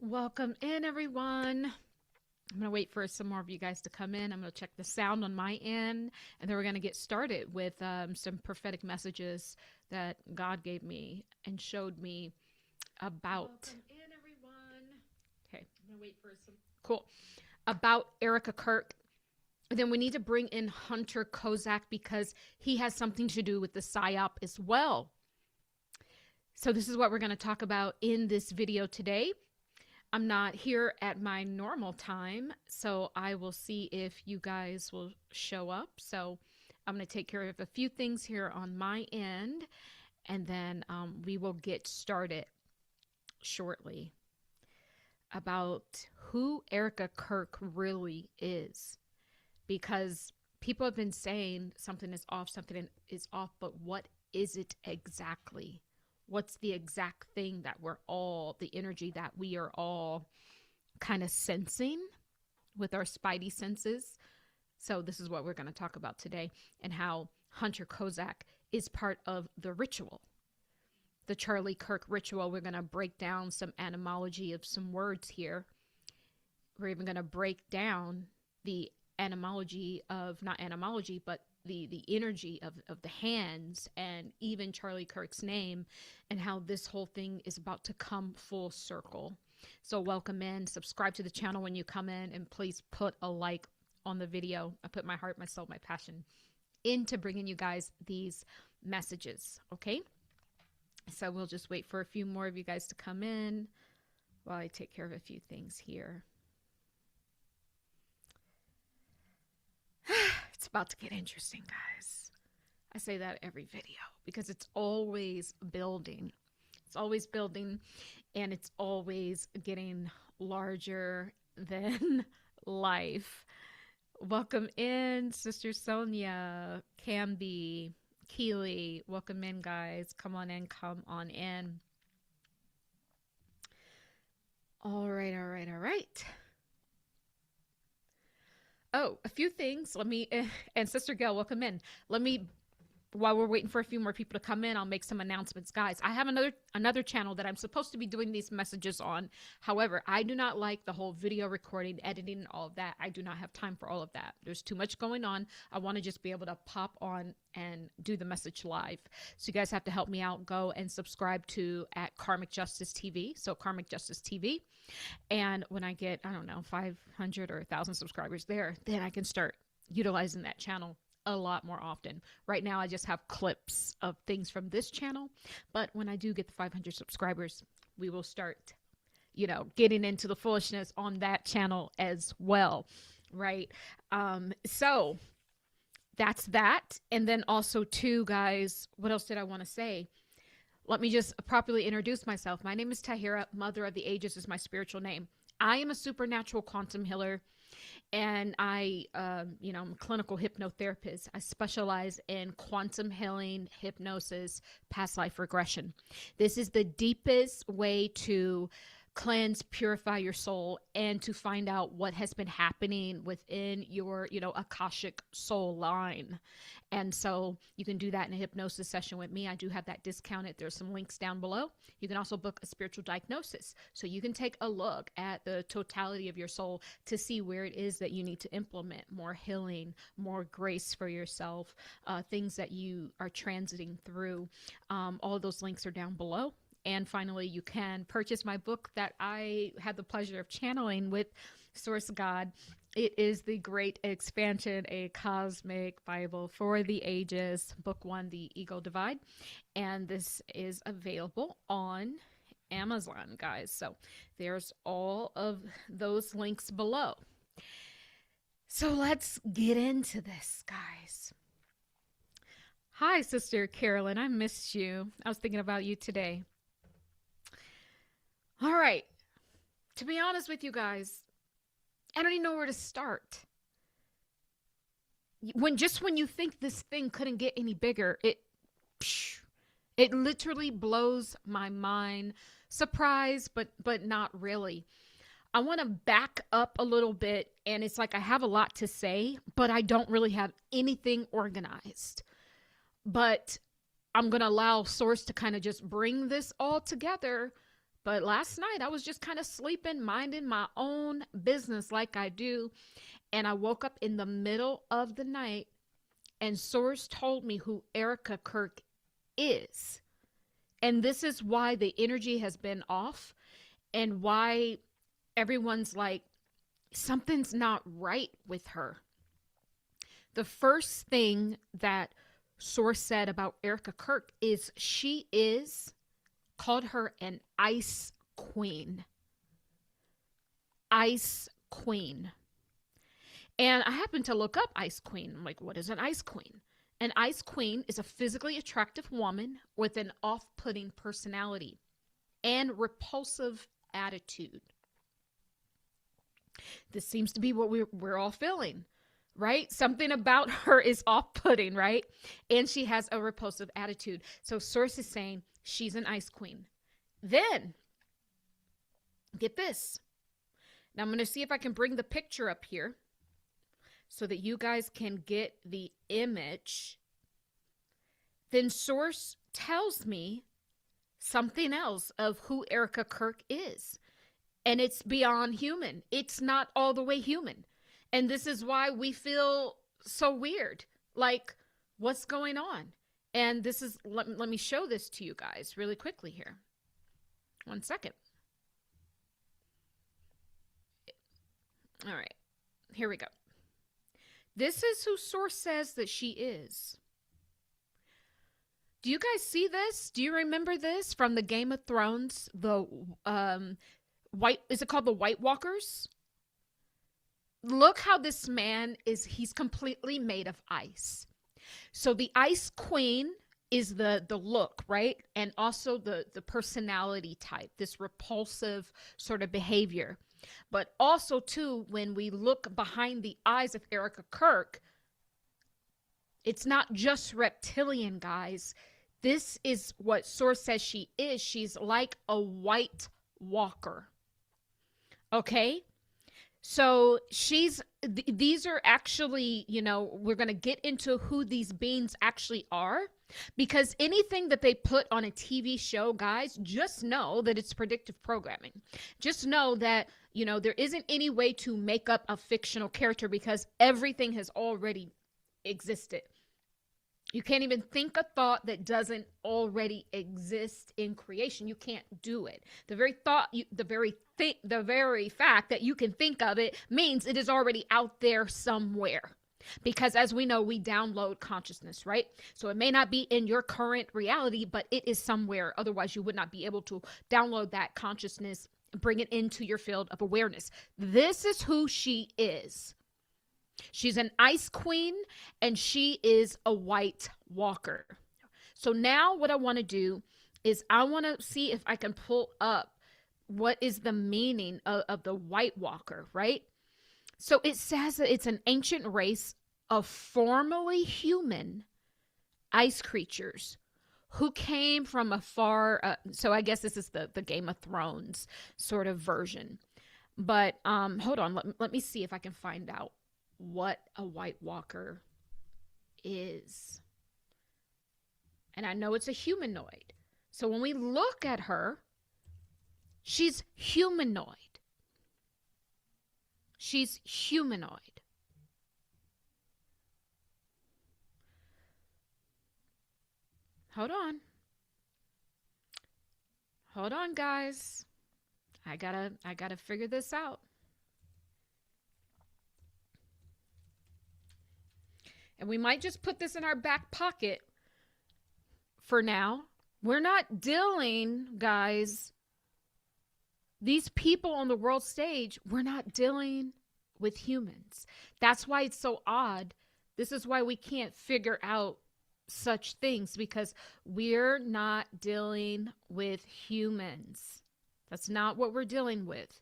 Welcome in, everyone. I'm going to wait for some more of you guys to come in. I'm going to check the sound on my end, and then we're going to get started with some prophetic messages that God gave me and showed me about. Welcome in, everyone. Okay, I'm going to wait for some. Cool. About Erika Kirk. Then we need to bring in Hunter Kozak because he has something to do with the PSYOP as well. So this is what we're going to talk about in this video today. I'm not here at my normal time, so I will see if you guys will show up. So I'm going to take care of a few things here on my end, and then we will get started shortly about who Erika Kirk really is. Because people have been saying something is off, but what is it exactly? What's the exact thing that the energy that we are all kind of sensing with our spidey senses? So this is what we're going to talk about today, and how Hunter Kozak is part of the ritual, the Charlie Kirk ritual. We're going to break down some etymology of some words here. We're even going to break down the etymology of, not etymology, but the energy of the hands, and even Charlie Kirk's name, and how this whole thing is about to come full circle. So welcome in, subscribe to the channel when you come in, and please put a like on the video. I put my heart, my soul, my passion into bringing you guys these messages, okay? So we'll just wait for a few more of you guys to come in while I take care of a few things here. It's about to get interesting, guys. I say that every video because it's always building. It's always building, and it's always getting larger than life. Welcome in, Sister Sonia, Camby, Keely. Welcome in, guys. Come on in, come on in. All right, all right, all right. Oh, a few things. And Sister Gail, welcome in. While we're waiting for a few more people to come in, I'll make some announcements. Guys, I have another channel that I'm supposed to be doing these messages on. However, I do not like the whole video recording, editing, and all of that. I do not have time for all of that. There's too much going on. I want to just be able to pop on and do the message live. So you guys have to help me out. Go and subscribe to at Karmic Justice TV. So Karmic Justice TV. And when I get, I don't know, 500 or 1,000 subscribers there, then I can start utilizing that channel a lot more often. Right now, I just have clips of things from this channel. But when I do get the 500 subscribers, we will start, getting into the foolishness on that channel as well. Right. So that's that. And then also too, guys, what else did I want to say? Let me just properly introduce myself. My name is Tahira. Mother of the Ages is my spiritual name. I am a supernatural quantum healer, and I'm a clinical hypnotherapist. I specialize in quantum healing, hypnosis, past life regression. This is the deepest way to cleanse, purify your soul, and to find out what has been happening within your, Akashic soul line. And so you can do that in a hypnosis session with me. I do have that discounted. There's some links down below. You can also book a spiritual diagnosis. So you can take a look at the totality of your soul to see where it is that you need to implement more healing, more grace for yourself, things that you are transiting through. All of those links are down below. And finally, you can purchase my book that I had the pleasure of channeling with Source God. It is The Great Expansion, a cosmic Bible for the ages. Book 1, The Ego Divide. And this is available on Amazon, guys. So there's all of those links below. So let's get into this, guys. Hi, Sister Carolyn. I missed you. I was thinking about you today. All right. To be honest with you guys, I don't even know where to start. When you think this thing couldn't get any bigger, it literally blows my mind. Surprise, but not really. I want to back up a little bit, and it's like I have a lot to say, but I don't really have anything organized. But I'm going to allow Source to kind of just bring this all together. But last night I was just kind of sleeping, minding my own business like I do. And I woke up in the middle of the night and Source told me who Erika Kirk is. And this is why the energy has been off and why everyone's like, something's not right with her. The first thing that Source said about Erika Kirk is called her an ice queen. Ice queen. And I happened to look up ice queen. I'm like, what is an ice queen? An ice queen is a physically attractive woman with an off-putting personality and repulsive attitude. This seems to be what we're all feeling, right? Something about her is off-putting, right? And she has a repulsive attitude. So Source is saying she's an ice queen. Then, get this. Now I'm going to see if I can bring the picture up here so that you guys can get the image. Then Source tells me something else of who Erika Kirk is. And it's beyond human. It's not all the way human. And this is why we feel so weird. Like, what's going on? And this is, let me show this to you guys really quickly here. 1 second. All right, here we go. This is who Source says that she is. Do you guys see this? Do you remember this from the Game of Thrones? The is it called the White Walkers? Look how this man is, he's completely made of ice. So the Ice Queen is the look, right? And also the personality type, this repulsive sort of behavior. But also, too, when we look behind the eyes of Erika Kirk, it's not just reptilian, guys. This is what Source says she is. She's like a White Walker. Okay? So these are actually, you know, we're going to get into who these beings actually are, because anything that they put on a TV show, guys, just know that it's predictive programming. Just know that, you know, there isn't any way to make up a fictional character because everything has already existed. You can't even think a thought that doesn't already exist in creation. You can't do it. The very thought, the very fact that you can think of it means it is already out there somewhere. Because as we know, we download consciousness, right? So it may not be in your current reality, but it is somewhere. Otherwise, you would not be able to download that consciousness, bring it into your field of awareness. This is who she is. She's an Ice Queen, and she is a White Walker. So now what I want to do is I want to see if I can pull up what is the meaning of the White Walker, right? So it says that it's an ancient race of formerly human ice creatures who came from a far, so I guess this is the Game of Thrones sort of version. But hold on, let me see if I can find out what a White Walker is. And I know it's a humanoid. So when we look at her, she's humanoid. She's humanoid. Hold on. Hold on, guys. I gotta figure this out. And we might just put this in our back pocket for now. We're not dealing, guys, these people on the world stage, we're not dealing with humans. That's why it's so odd. This is why we can't figure out such things, because we're not dealing with humans. That's not what we're dealing with.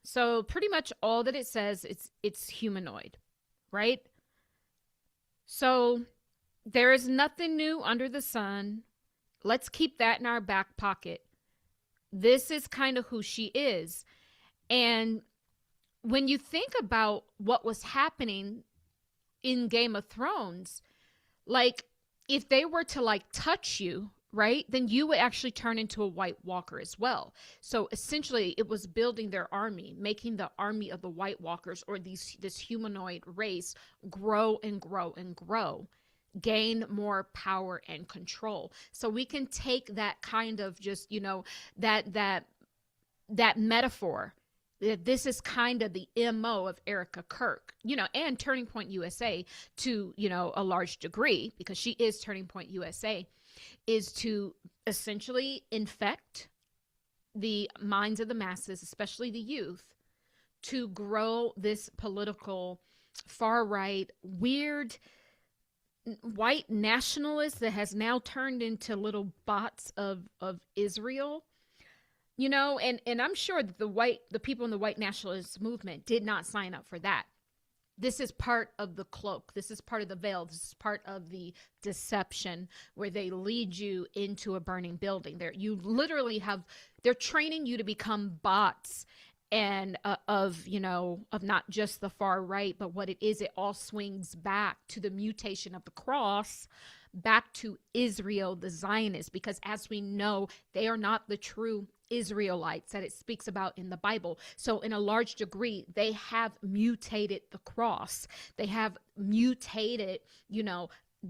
So pretty much all that it says, it's humanoid, right? So there is nothing new under the sun. Let's keep that in our back pocket. This is kind of who she is. And when you think about what was happening in Game of Thrones, like, if they were to like touch you, right, then you would actually turn into a White Walker as well. So essentially, it was building their army, making the army of the White Walkers, or this humanoid race, grow and grow and grow, gain more power and control. So we can take that kind of just, that metaphor, that this is kind of the MO of Erika Kirk, and Turning Point USA to, a large degree, because she is Turning Point USA, is to essentially infect the minds of the masses, especially the youth, to grow this political far right, weird white nationalist that has now turned into little bots of Israel. And I'm sure that the people in the white nationalist movement did not sign up for that. This is part of the cloak. This is part of the veil. This is part of the deception, where they lead you into a burning building. They're training you to become bots, and of not just the far right, but what it is. It all swings back to the mutation of the cross, back to Israel, the Zionists, because as we know, they are not the true Israelites that it speaks about in the Bible. So in a large degree, they have mutated the cross. They have mutated,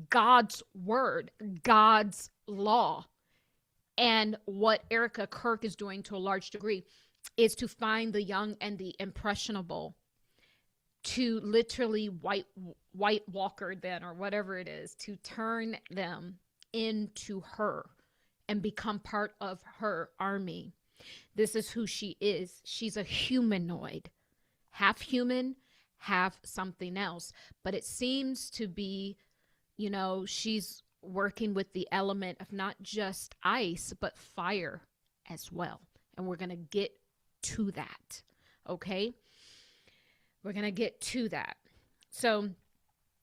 God's word, God's law. And what Erika Kirk is doing to a large degree is to find the young and the impressionable, to literally white walker them, or whatever it is, to turn them into her and become part of her army. This is who she is. She's a humanoid, half human, half something else. But it seems to be, she's working with the element of not just ice, but fire as well. And we're going to get to that. Okay? We're going to get to that. So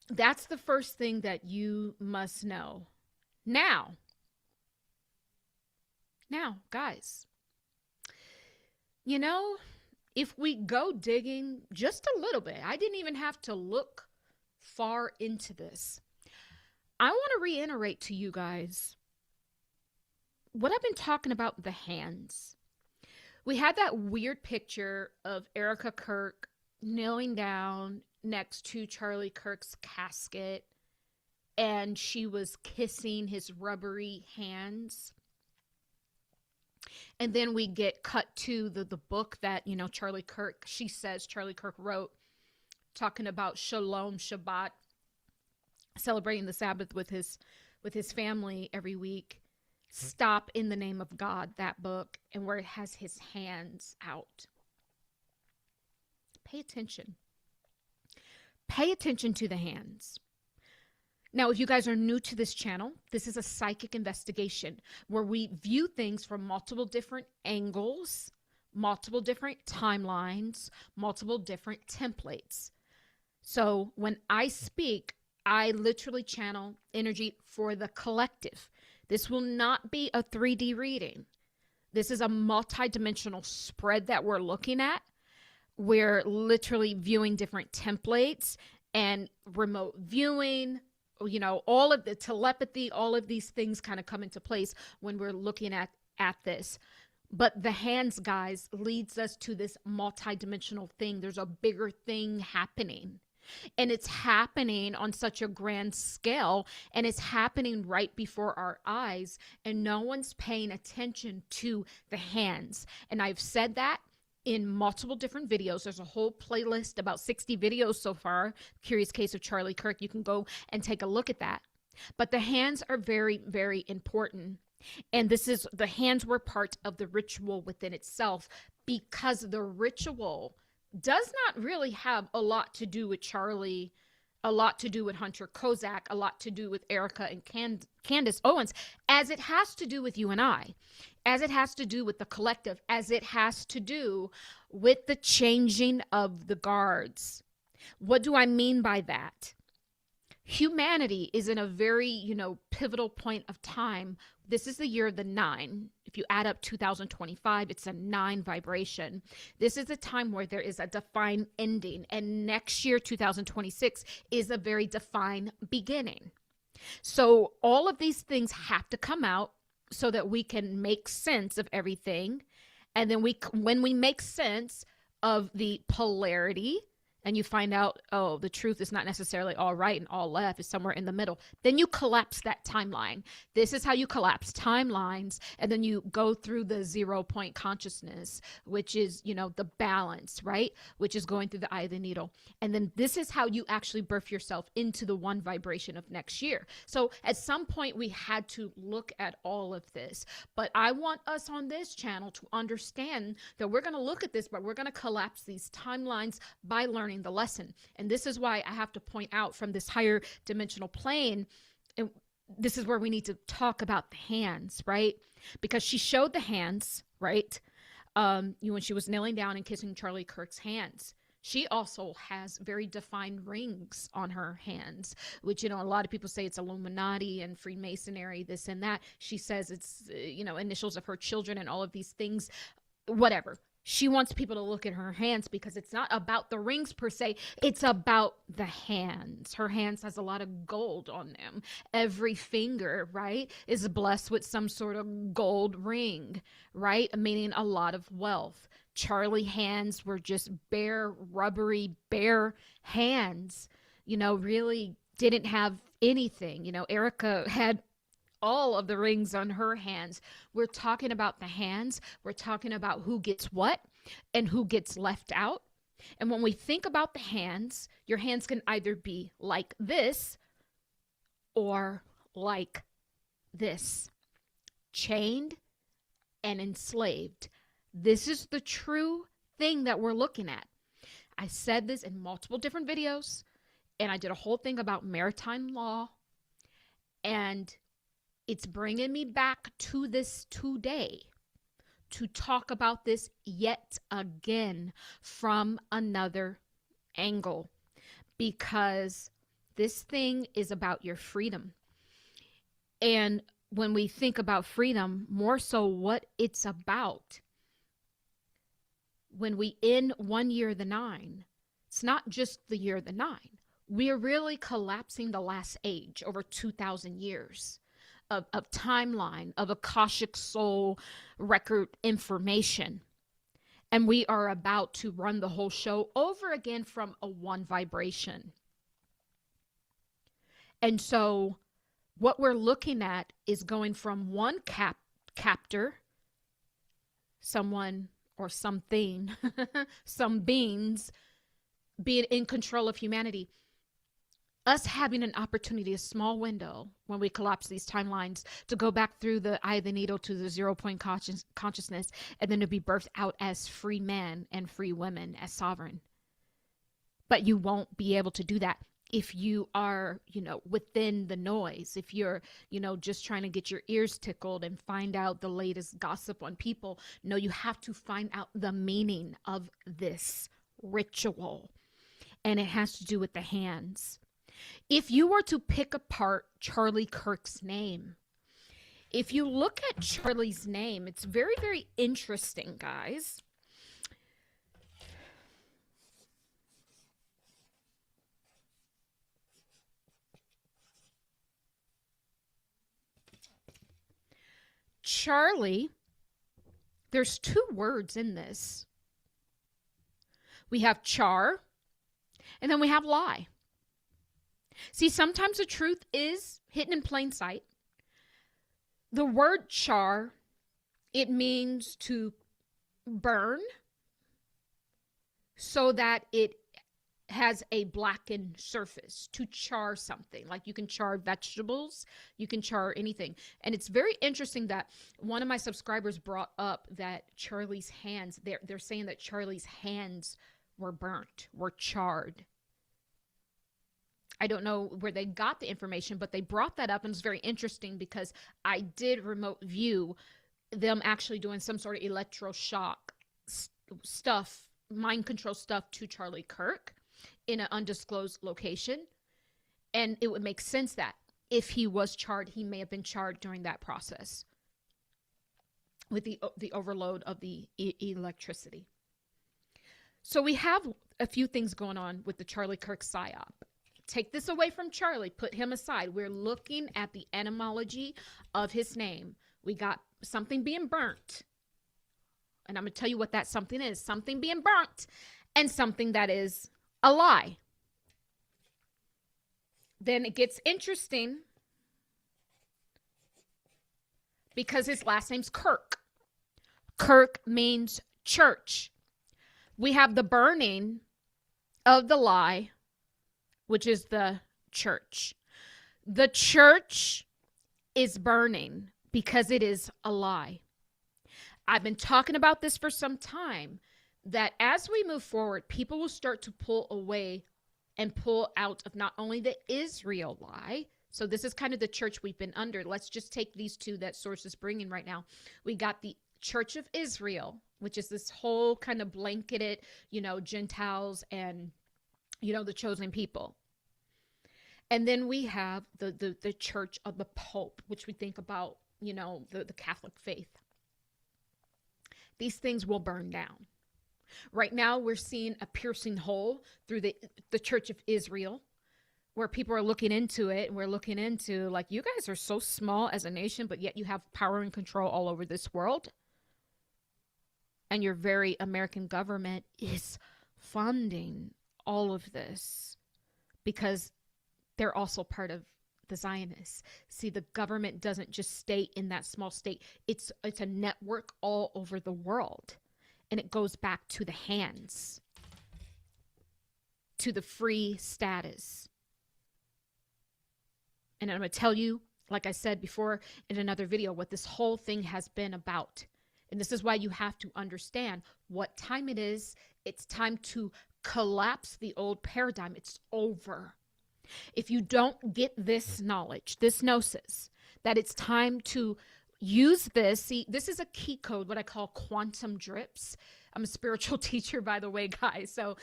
that's the first thing that you must know. Now, guys, if we go digging just a little bit, I didn't even have to look far into this. I want to reiterate to you guys what I've been talking about with the hands. We had that weird picture of Erika Kirk kneeling down next to Charlie Kirk's casket, and she was kissing his rubbery hands. And then we get cut to the book that, Charlie Kirk wrote, talking about Shalom Shabbat, celebrating the Sabbath with his family every week. Stop in the Name of God, that book, and where it has his hands out. Pay attention. Pay attention to the hands. Now, if you guys are new to this channel, this is a psychic investigation where we view things from multiple different angles, multiple different timelines, multiple different templates. So when I speak, I literally channel energy for the collective. This will not be a 3D reading. This is a multi-dimensional spread that we're looking at. We're literally viewing different templates and remote viewing, all of the telepathy, all of these things kind of come into place when we're looking at this. But the hands, guys, leads us to this multi-dimensional thing. There's a bigger thing happening. And it's happening on such a grand scale, and it's happening right before our eyes, and no one's paying attention to the hands. And I've said that in multiple different videos. There's a whole playlist, about 60 videos so far. Curious Case of Charlie Kirk. You can go and take a look at that. But the hands are very, very important. And the hands were part of the ritual within itself, because the ritual does not really have a lot to do with Charlie, a lot to do with Hunter Kozak, a lot to do with Erika and Candace Owens, as it has to do with you and I, as it has to do with the collective, as it has to do with the changing of the guards. What do I mean by that? Humanity is in a very, pivotal point of time. This is the year of the 9. If you add up 2025, it's a 9 vibration. This is a time where there is a defined ending. And next year, 2026, is a very defined beginning. So all of these things have to come out so that we can make sense of everything. And then when we make sense of the polarity, and you find out, oh, the truth is not necessarily all right and all left, it's somewhere in the middle, then you collapse that timeline. This is how you collapse timelines. And then you go through the 0 point consciousness, which is, the balance, right? Which is going through the eye of the needle. And then this is how you actually birth yourself into the one vibration of next year. So at some point we had to look at all of this, but I want us on this channel to understand that we're going to look at this, but we're going to collapse these timelines by learning the lesson. And this is why I have to point out from this higher dimensional plane, and this is where we need to talk about the hands, right? Because she showed the hands, right? When she was kneeling down and kissing Charlie Kirk's hands. She also has very defined rings on her hands, which, a lot of people say it's Illuminati and Freemasonry, this and that. She says it's, initials of her children and all of these things, whatever. She wants people to look at her hands because it's not about the rings per se. It's about the hands. Her hands has a lot of gold on them. Every finger, right, is blessed with some sort of gold ring, right? Meaning a lot of wealth. Charlie hands were just bare, rubbery, bare hands, really didn't have anything. Erika had all of the rings on her hands. We're talking about the hands. We're talking about who gets what and who gets left out. And when we think about the hands, your hands can either be like this or like this, chained and enslaved. This is the true thing that we're looking at. I said this in multiple different videos, and I did a whole thing about maritime law, and it's bringing me back to this today to talk about this yet again from another angle, because this thing is about your freedom. And when we think about freedom, more so what it's about, when we end 1 year of the 9, it's not just the year of the 9. We are really collapsing the last age, over 2,000 years. Of timeline, of Akashic soul record information. And we are about to run the whole show over again from a one vibration. And so what we're looking at is going from one captor, someone or something, some beings being in control of humanity, us having an opportunity, a small window when we collapse these timelines, to go back through the eye of the needle to the 0 point consciousness, and then to be birthed out as free men and free women, as sovereign. But you won't be able to do that if you are, within the noise, if you're, just trying to get your ears tickled and find out the latest gossip on people. No, you have to find out the meaning of this ritual. And it has to do with the hands. If you were to pick apart Charlie Kirk's name, if you look at Charlie's name, it's very, very interesting, guys. Charlie, there's 2 words in this. We have char, and then we have lie. See, sometimes the truth is hidden in plain sight. The word char, it means to burn so that it has a blackened surface, to char something. Like you can char vegetables, you can char anything. And it's very interesting that one of my subscribers brought up that Charlie's hands, they're saying that Charlie's hands were burnt, were charred. I don't know where they got the information, but they brought that up, and it's very interesting because I did remote view them actually doing some sort of electroshock stuff, mind control stuff to Charlie Kirk in an undisclosed location. And it would make sense that if he was charred, he may have been charred during that process with the overload of the electricity. So we have a few things going on with the Charlie Kirk psyop. take this away from Charlie, put him aside. We're looking at the etymology of his name. We got something being burnt. And I'm going to tell you what that something is. Something being burnt and something that is a lie. Then it gets interesting because his last name's Kirk. Kirk means church. We have the burning of the lie, which is the church. The church is burning because it is a lie. I've been talking about this for some time, that as we move forward, people will start to pull away and pull out of not only the Israel lie. So this is kind of the church we've been under. Let's just take these two that Source is bringing right now. We got the Church of Israel, which is this whole kind of blanketed, Gentiles and, the chosen people. And then we have the Church of the Pope, which we think about, the Catholic faith. These things will burn down. Right now, we're seeing a piercing hole through the Church of Israel, where people are looking into it, and we're looking into, like, you guys are so small as a nation, but yet you have power and control all over this world. And your very American government is funding all of this because they're also part of the Zionists. See, the government doesn't just stay in that small state. It's a network all over the world. And it goes back to the hands, to the free status. And I'm going to tell you, like I said before in another video, what this whole thing has been about. And this is why you have to understand what time it is. It's time to collapse the old paradigm. It's over. If you don't get this knowledge, this gnosis, that it's time to use this. See, this is a key code, what I call quantum drips. I'm a spiritual teacher, by the way, guys. So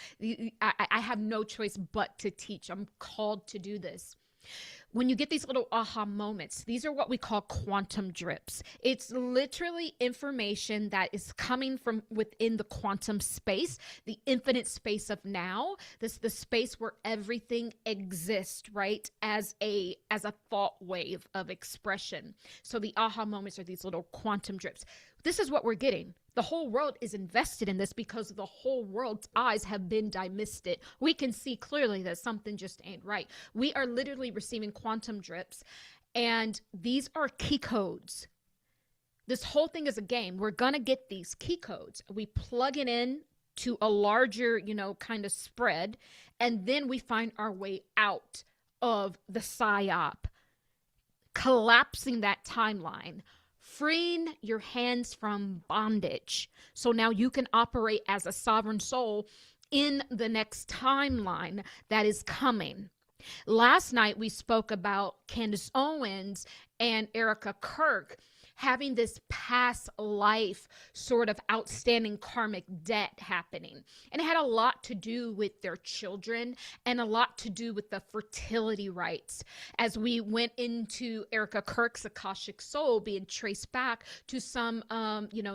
I have no choice but to teach. I'm called to do this. When you get these little aha moments, these are what we call quantum drips. It's literally information that is coming from within the quantum space, the infinite space of now, the space where everything exists, right? As a thought wave of expression. So the aha moments are these little quantum drips. This is what we're getting. The whole world is invested in this because the whole world's eyes have been demisted. We can see clearly that something just ain't right. We are literally receiving quantum drips, and these are key codes. This whole thing is a game. We're going to get these key codes. We plug it in to a larger, kind of spread, and then we find our way out of the psyop, collapsing that timeline, freeing your hands from bondage. So now you can operate as a sovereign soul in the next timeline that is coming. Last night, we spoke about Candace Owens and Erika Kirk having this past life sort of outstanding karmic debt happening. And it had a lot to do with their children and a lot to do with the fertility rites. As we went into Erika Kirk's Akashic soul being traced back to some,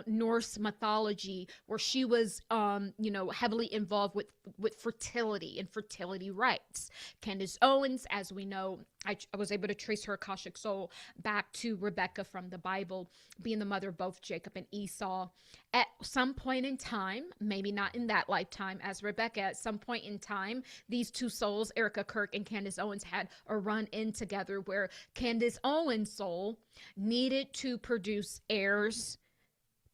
Norse mythology where she was, heavily involved with fertility and fertility rites. Candace Owens, as we know, I was able to trace her Akashic soul back to Rebecca from the Bible, being the mother of both Jacob and Esau. At some point in time, maybe not in that lifetime as Rebecca, at some point in time, these two souls, Erika Kirk and Candace Owens, had a run-in together where Candace Owens' soul needed to produce heirs,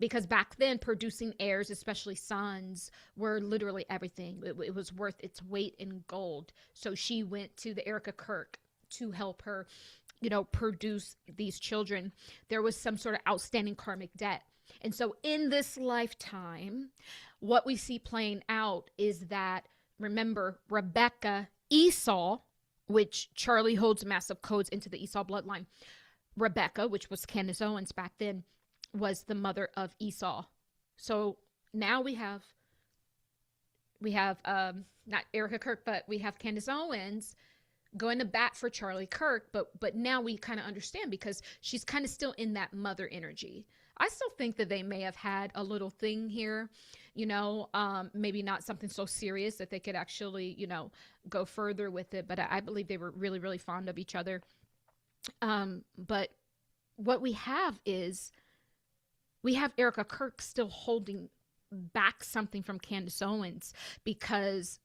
because back then producing heirs, especially sons, were literally everything. It was worth its weight in gold. So she went to the Erika Kirk to help her, produce these children. There was some sort of outstanding karmic debt. And so in this lifetime, what we see playing out is that, remember, Rebecca, Esau, which Charlie holds massive codes into the Esau bloodline. Rebecca, which was Candace Owens back then, was the mother of Esau. So now we have not Erika Kirk, but we have Candace Owens going to bat for Charlie Kirk, but now we kind of understand because she's kind of still in that mother energy. I still think that they may have had a little thing here, maybe not something so serious that they could actually, go further with it. But I believe they were really, really fond of each other. But what we have is we have Erika Kirk still holding back something from Candace Owens because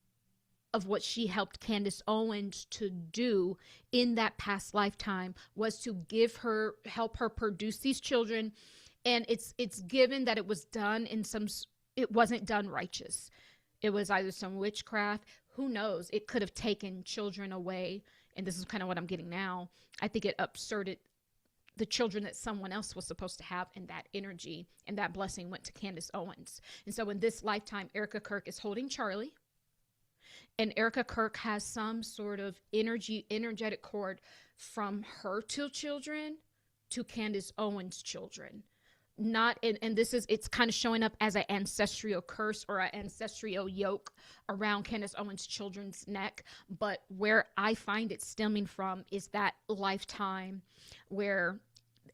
of what she helped Candace Owens to do in that past lifetime, was to help her produce these children. And it's given that it was done it wasn't done righteous. It was either some witchcraft. Who knows? It could have taken children away. And this is kind of what I'm getting now. I think it upserted the children that someone else was supposed to have, and that energy and that blessing went to Candace Owens. And so in this lifetime, Erika Kirk is holding Charlie, and Erika Kirk has some sort of energetic cord from her two children to Candace Owens' children. It's kind of showing up as an ancestral curse or an ancestral yoke around Candace Owens' children's neck. But where I find it stemming from is that lifetime where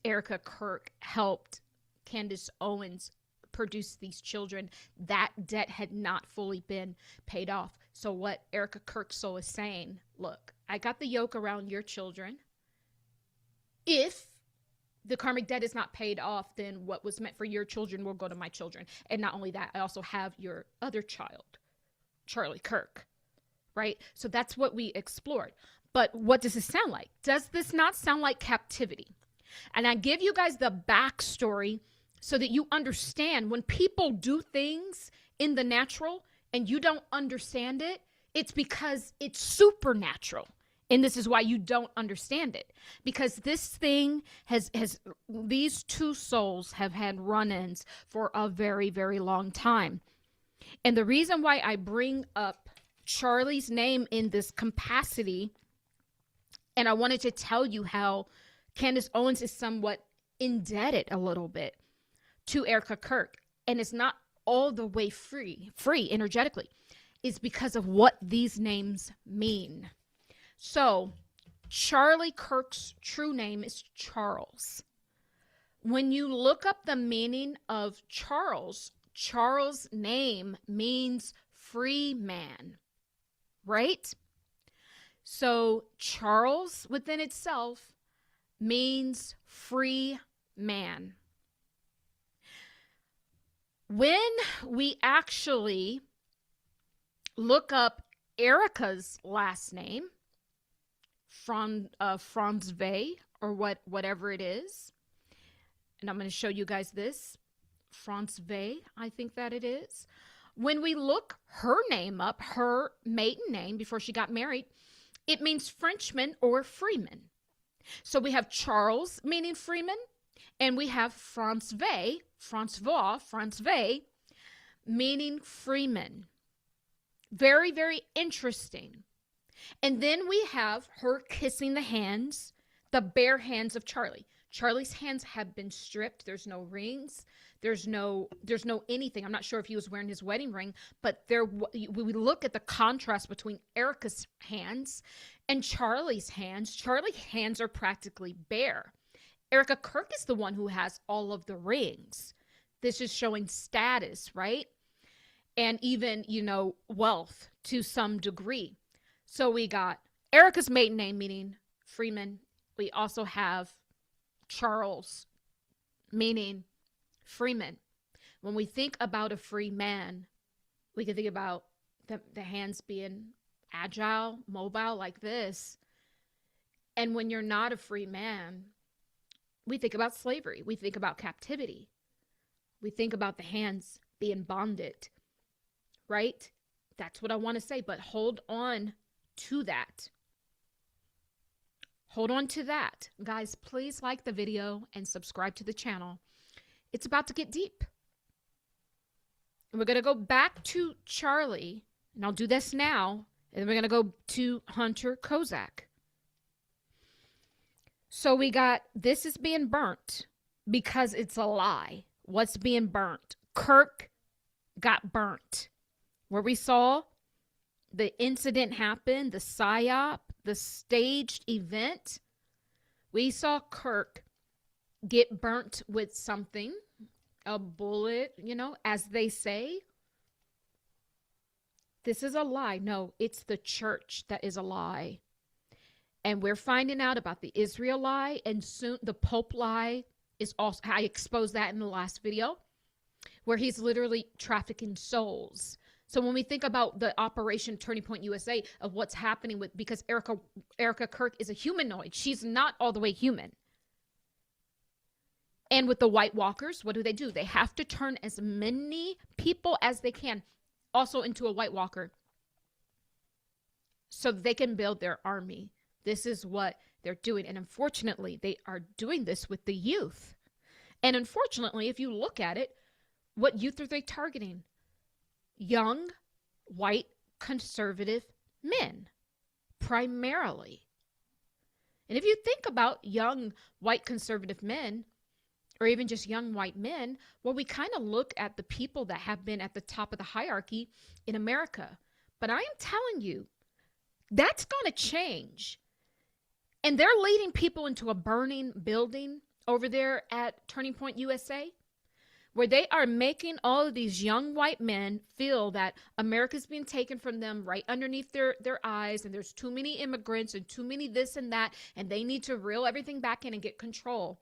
Erika Kirk helped Candace Owens produce these children. That debt had not fully been paid off. So what Erika Kirk soul is saying, look, I got the yoke around your children. If the karmic debt is not paid off, then what was meant for your children will go to my children. And not only that, I also have your other child, Charlie Kirk, right? So that's what we explored. But what does this sound like? Does this not sound like captivity? And I give you guys the backstory so that you understand when people do things in the natural and you don't understand it, it's because it's supernatural. And this is why you don't understand it, because this thing these two souls have had run-ins for a very, very long time. And the reason why I bring up Charlie's name in this capacity, and I wanted to tell you how Candace Owens is somewhat indebted a little bit to Erika Kirk, and it's not all the way free energetically, is because of what these names mean. So Charlie Kirk's true name is Charles. When you look up the meaning of Charles' name means free man, right? So Charles within itself means free man. When we actually look up Erika's last name, Franz Vey, or whatever it is, and I'm going to show you guys this, Franz Vey, I think that it is. When we look her name up, her maiden name before she got married, it means Frenchman or freeman. So we have Charles meaning freeman, and we have Franz Vey meaning freeman. Very, very interesting. And then we have her kissing the bare hands of Charlie. Charlie's hands have been stripped. There's no rings. There's no anything. I'm not sure if he was wearing his wedding ring, but we look at the contrast between Erika's hands and Charlie's hands. Charlie's hands are practically bare. Erika Kirk is the one who has all of the rings. This is showing status, right? And even, wealth to some degree. So we got Erika's maiden name meaning freeman. We also have Charles meaning freeman. When we think about a free man, we can think about the hands being agile, mobile like this. And when you're not a free man, we think about slavery. We think about captivity. We think about the hands being bonded, right? That's what I want to say, but hold on to that. Hold on to that. Guys, please like the video and subscribe to the channel. It's about to get deep. And we're going to go back to Charlie, and I'll do this now, and then we're going to go to Hunter Kozak. So we got, this is being burnt because it's a lie. What's being burnt? Kirk got burnt. Where we saw the incident happen, the psyop, the staged event, we saw Kirk get burnt with something, a bullet, as they say. This is a lie. No, it's the church that is a lie. And we're finding out about the Israel lie, and soon the Pope lie is also, I exposed that in the last video, where he's literally trafficking souls. So when we think about the Operation Turning Point USA of what's happening with, because Erika Kirk is a humanoid, she's not all the way human. And with the White Walkers, what do? They have to turn as many people as they can also into a White Walker so they can build their army. This is what they're doing. And unfortunately, they are doing this with the youth. And unfortunately, if you look at it, what youth are they targeting? Young, white, conservative men, primarily. And if you think about young, white, conservative men, or even just young white men, well, we kind of look at the people that have been at the top of the hierarchy in America. But I am telling you, that's going to change. And they're leading people into a burning building over there at Turning Point USA, where they are making all of these young white men feel that America's being taken from them right underneath their eyes, and there's too many immigrants and too many this and that, and they need to reel everything back in and get control.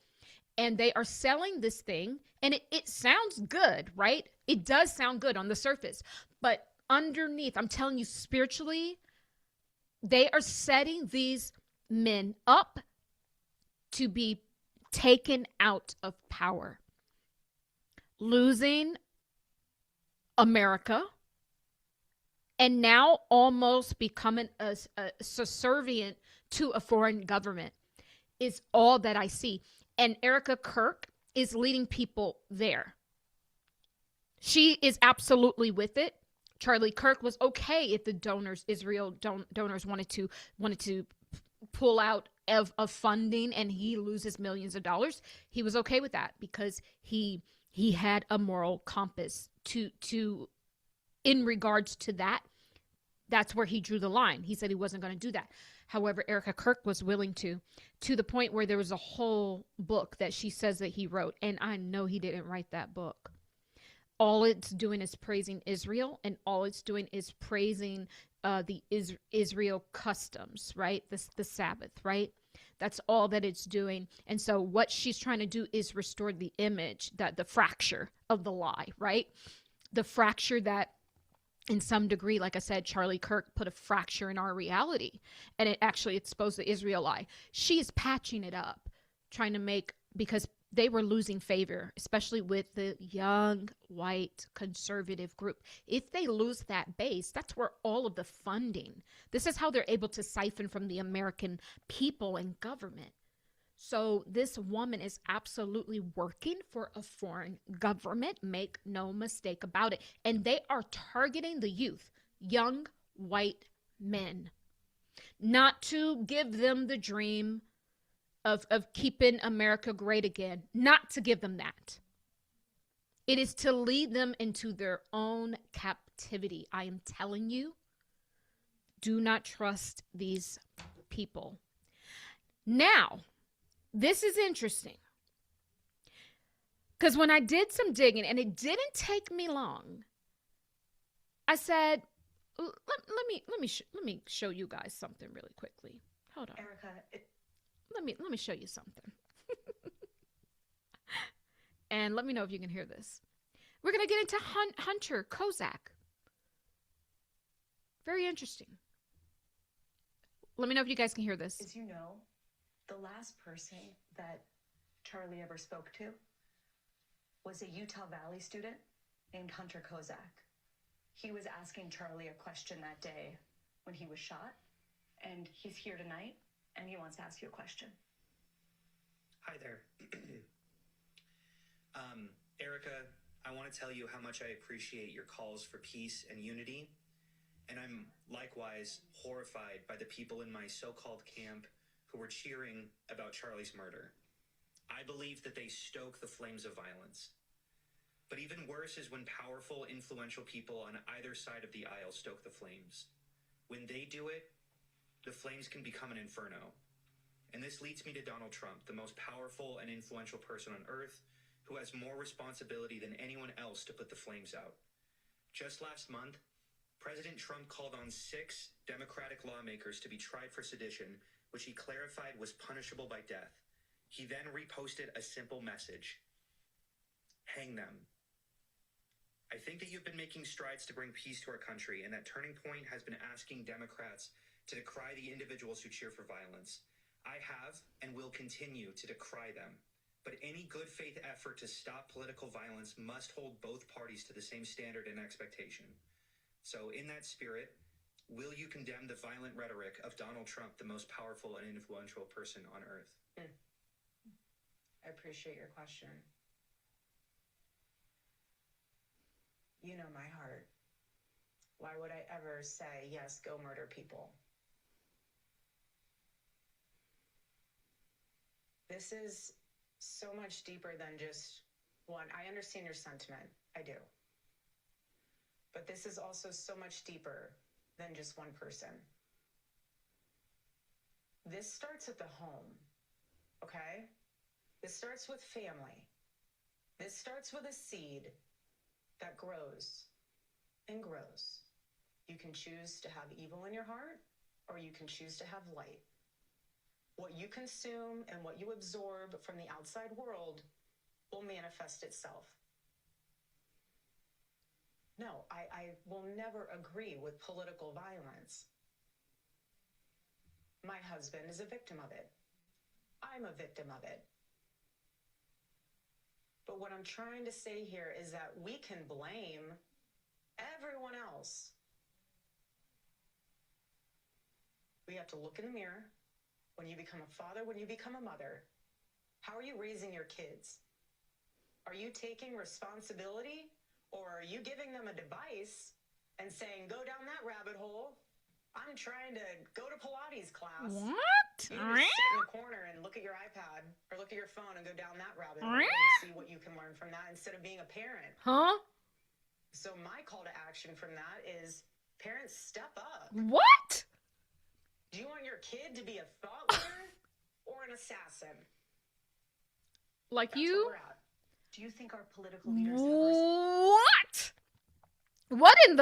And they are selling this thing, and it sounds good, right? It does sound good on the surface. But underneath, I'm telling you, spiritually, they are setting these men up to be taken out of power, losing America, and now almost becoming a subservient to a foreign government is all that I see. And Erika Kirk is leading people there. She is absolutely with it. Charlie Kirk was okay if the donors, Israel donors, wanted to pull out of funding and he loses millions of dollars. He was okay with that because he had a moral compass to in regards to that. That's where he drew the line. He said he wasn't going to do that. However, Erika Kirk was willing to the point where there was a whole book that she says that he wrote. And I know he didn't write that book. All it's doing is praising Israel, and all it's doing is praising the Israel customs, right? The Sabbath, right? That's all that it's doing. And so what she's trying to do is restore the image, that the fracture of the lie, right? The fracture that, in some degree, like I said, Charlie Kirk put a fracture in our reality, and it actually exposed the Israel lie. She's patching it up, trying to make, because they were losing favor, especially with the young, white, conservative group. If they lose that base, that's where all of the funding, this is how they're able to siphon from the American people and government. So this woman is absolutely working for a foreign government. Make no mistake about it. And they are targeting the youth, young white men, not to give them the dream of keeping America great again, not to give them that. It is to lead them into their own captivity. I am telling you, do not trust these people. Now, this is interesting, because when I did some digging, and it didn't take me long, I said, let me show you guys something really quickly. Hold on, Erika. Let me show you something, and let me know if you can hear this. We're gonna get into Hunter Kozak. Very interesting. Let me know if you guys can hear this. As you know, the last person that Charlie ever spoke to was a Utah Valley student named Hunter Kozak. He was asking Charlie a question that day when he was shot, and he's here tonight, and he wants to ask you a question. Hi there. Erika, I want to tell you how much I appreciate your calls for peace and unity, and I'm likewise horrified by the people in my so-called camp who were cheering about Charlie's murder. I believe that they stoke the flames of violence. But even worse is when powerful, influential people on either side of the aisle stoke the flames. When they do it, the flames can become an inferno. And this leads me to Donald Trump, the most powerful and influential person on earth, who has more responsibility than anyone else to put the flames out. Just last month, President Trump called on 6 Democratic lawmakers to be tried for sedition, which he clarified was punishable by death. He then reposted a simple message: hang them. I think that you've been making strides to bring peace to our country, and that Turning Point has been asking Democrats to decry the individuals who cheer for violence. I have and will continue to decry them. But any good faith effort to stop political violence must hold both parties to the same standard and expectation. So in that spirit, will you condemn the violent rhetoric of Donald Trump, the most powerful and influential person on earth? I appreciate your question. You know my heart. Why would I ever say, yes, go murder people? This is so much deeper than just one. I understand your sentiment. I do. But this is also so much deeper than just one person. This starts at the home, okay? This starts with family. This starts with a seed that grows and grows. You can choose to have evil in your heart, or you can choose to have light. What you consume and what you absorb from the outside world will manifest itself. No, I will never agree with political violence. My husband is a victim of it. I'm a victim of it. But what I'm trying to say here is that we can blame everyone else. We have to look in the mirror. When you become a father, when you become a mother, how are you raising your kids? Are you taking responsibility, or are you giving them a device and saying, go down that rabbit hole? I'm trying to go to Pilates class. What? You can just sit in the corner and look at your iPad or look at your phone and go down that rabbit hole and see what you can learn from that instead of being a parent. Huh? So my call to action from that is, parents, step up. What? Do you want your kid to be a thought leader or an assassin? Like That's you? where we're at. Do you think our political leaders ever What? What in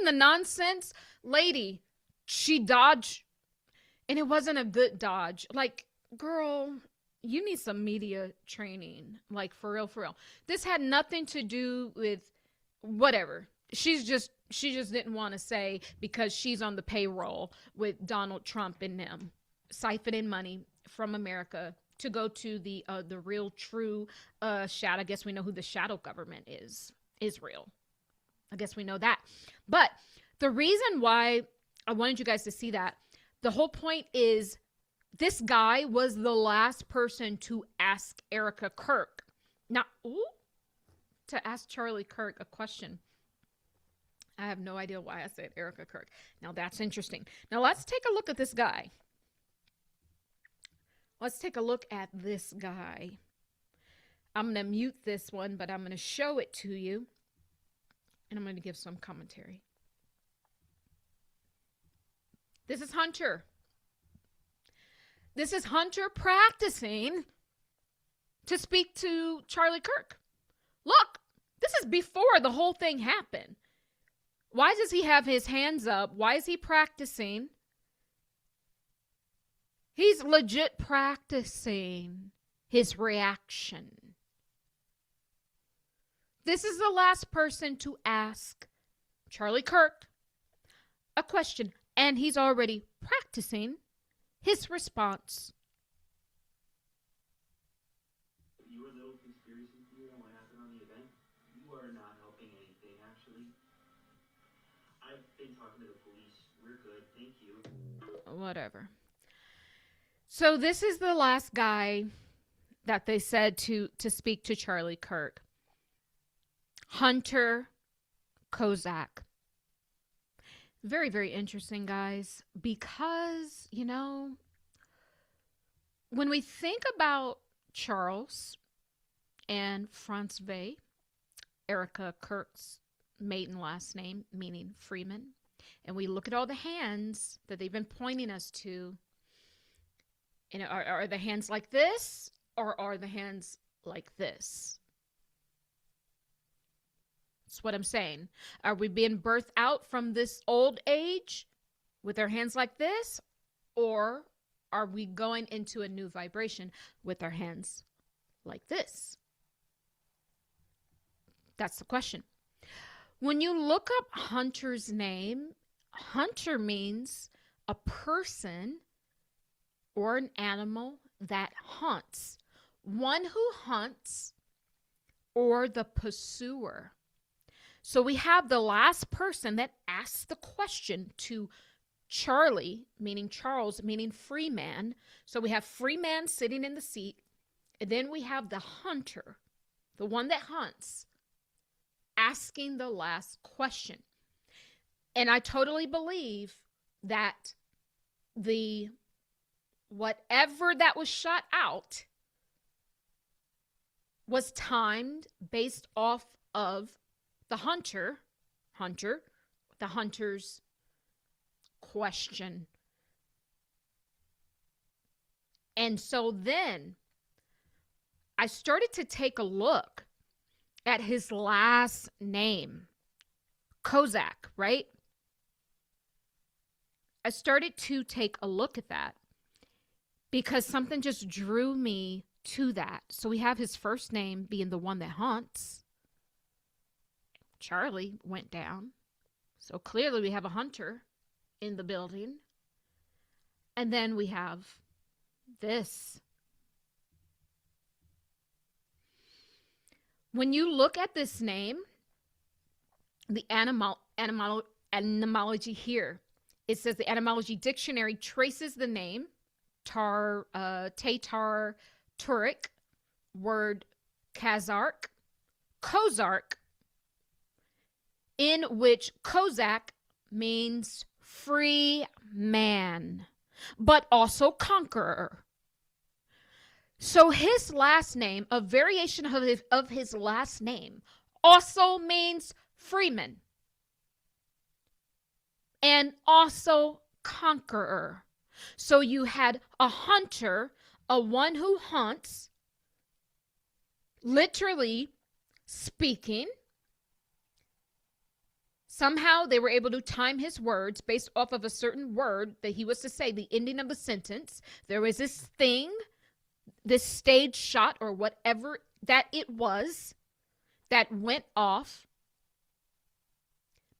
the nonsense? Lady, she dodged, and it wasn't a good dodge. Like, girl, you need some media training. Like, for real, for real. This had nothing to do with whatever. She just didn't want to say, because she's on the payroll with Donald Trump and them, siphoning money from America to go to the real true shadow. I guess we know who the shadow government is. Israel. I guess we know that. But the reason why I wanted you guys to see that, the whole point is, this guy was the last person to ask Erika Kirk. Now, to ask Charlie Kirk a question. I have no idea why I said Erika Kirk. Now, that's interesting. Now, let's take a look at this guy. Let's take a look at this guy. I'm going to mute this one, but I'm going to show it to you. And I'm going to give some commentary. This is Hunter. This is Hunter practicing to speak to Charlie Kirk. Look, this is before the whole thing happened. Why does he have his hands up? Why is he practicing? He's legit practicing his reaction. This is the last person to ask Charlie Kirk a question, and he's already practicing his response. You were a little conspiracy theory on what happened on the event. You are not helping anything, actually. I've been talking to the police. We're good. Thank you. Whatever. So this is the last guy that they said to speak to Charlie Kirk. Hunter Kozak. Very, very interesting, guys, because, you know, when we think about Charles and Francois, Erika Kirk's maiden last name, meaning FreeMan, and we look at all the hands that they've been pointing us to, and are the hands like this, or are the hands like this. That's what I'm saying. Are we being birthed out from this old age with our hands like this? Or are we going into a new vibration with our hands like this? That's the question. When you look up Hunter's name, Hunter means a person or an animal that hunts. One who hunts or the pursuer. So we have the last person that asked the question to Charlie, meaning Charles, meaning FreeMan. So we have FreeMan sitting in the seat. And then we have the hunter, the one that hunts, asking the last question. And I totally believe that the whatever that was shot out was timed based off of the hunter's question. And so then I started to take a look at his last name, Kozak, right? I started to take a look at that because something just drew me to that. So we have his first name being the one that hunts. Charlie went down. So clearly we have a hunter in the building. And then we have this. When you look at this name, the etymology here, it says the etymology dictionary traces the name Tatar Turek, word Kozark, in which Kozak means free man, but also conqueror. So his last name, a variation of his last name, also means freeman and also conqueror. So you had a hunter, a one who hunts, literally speaking. Somehow they were able to time his words based off of a certain word that he was to say, the ending of the sentence. There was this thing, this stage shot or whatever that it was that went off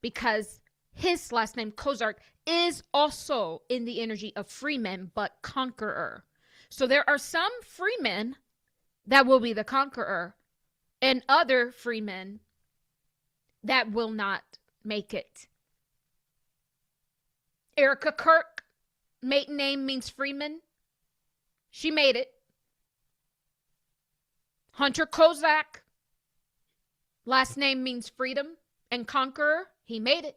because his last name, Kozark, is also in the energy of freeman, but conqueror. So there are some freemen that will be the conqueror and other freemen that will not make it. Erika Kirk, maiden name means freeman. She made it. Hunter Kozak, last name means freedom and conqueror. He made it.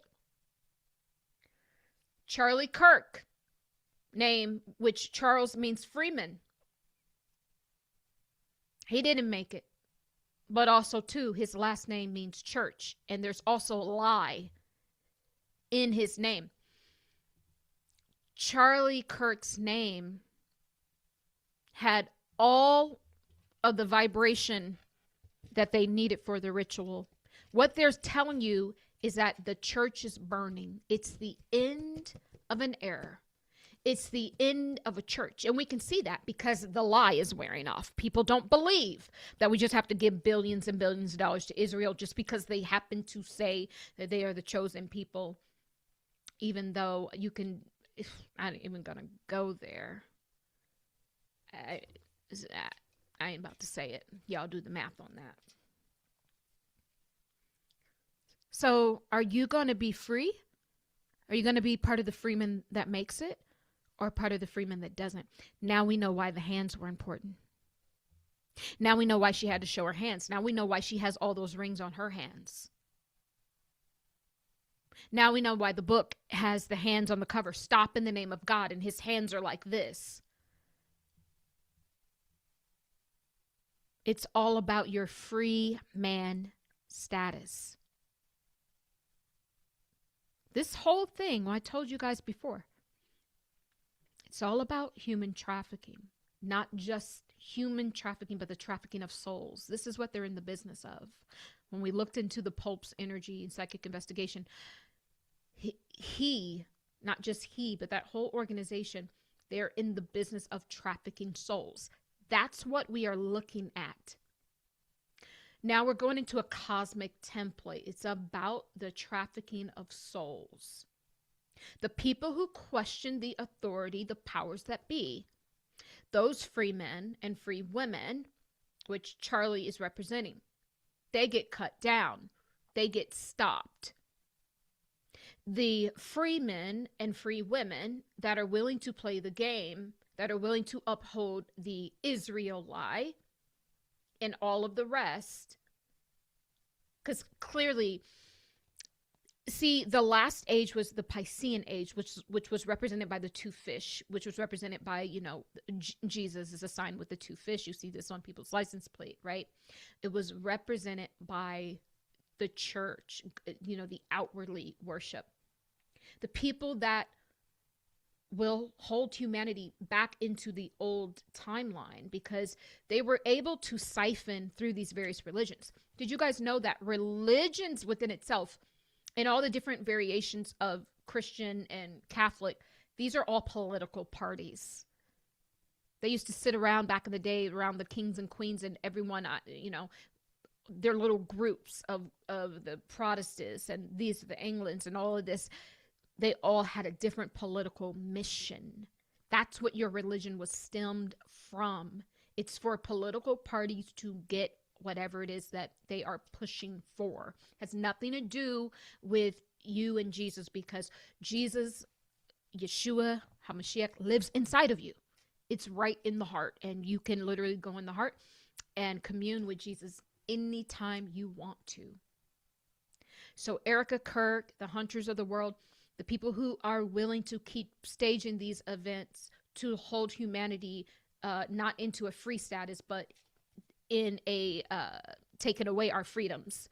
Charlie Kirk, name which Charles means freeman. He didn't make it. But also, too, his last name means church. And there's also lie in his name. Charlie Kirk's name had all of the vibration that they needed for the ritual. What they're telling you is that the church is burning. It's the end of an era. It's the end of a church. And we can see that because the lie is wearing off. People don't believe that we just have to give billions and billions of dollars to Israel just because they happen to say that they are the chosen people. Even though you can, I ain't even gonna go there. I ain't about to say it. Y'all do the math on that. So are you going to be free? Are you going to be part of the freeman that makes it or part of the freeman that doesn't? Now we know why the hands were important. Now we know why she had to show her hands. Now we know why she has all those rings on her hands. Now we know why the book has the hands on the cover. Stop in the name of God, and his hands are like this. It's all about your free man status. This whole thing, well, I told you guys before, it's all about human trafficking, not just human trafficking, but the trafficking of souls. This is what they're in the business of. When we looked into the Pope's energy and psychic investigation, he, not just he, but that whole organization, they're in the business of trafficking souls. That's what we are looking at. Now we're going into a cosmic template. It's about the trafficking of souls. The people who question the authority, the powers that be, those free men and free women, which Charlie is representing, they get cut down. They get stopped. The free men and free women that are willing to play the game, that are willing to uphold the Israel lie and all of the rest, because clearly, see, the last age was the Piscean age, which was represented by the two fish, which was represented by, you know, Jesus is a sign with the two fish. You see this on people's license plate, right? It was represented by the church, you know, the outwardly worship. The people that will hold humanity back into the old timeline because they were able to siphon through these various religions. Did you guys know that religions within itself and all the different variations of Christian and Catholic, these are all political parties. They used to sit around back in the day around the kings and queens and everyone, you know, their little groups of the Protestants and these, the Anglicans and all of this. They all had a different political mission. That's what your religion was stemmed from. It's for political parties to get whatever it is that they are pushing for. It has nothing to do with you and Jesus, because Jesus, Yeshua, HaMashiach, lives inside of you. It's right in the heart, and you can literally go in the heart and commune with Jesus anytime you want to. So Erika, Kirk, the hunters of the world, the people who are willing to keep staging these events to hold humanity not into a free status, but in a taking away our freedoms,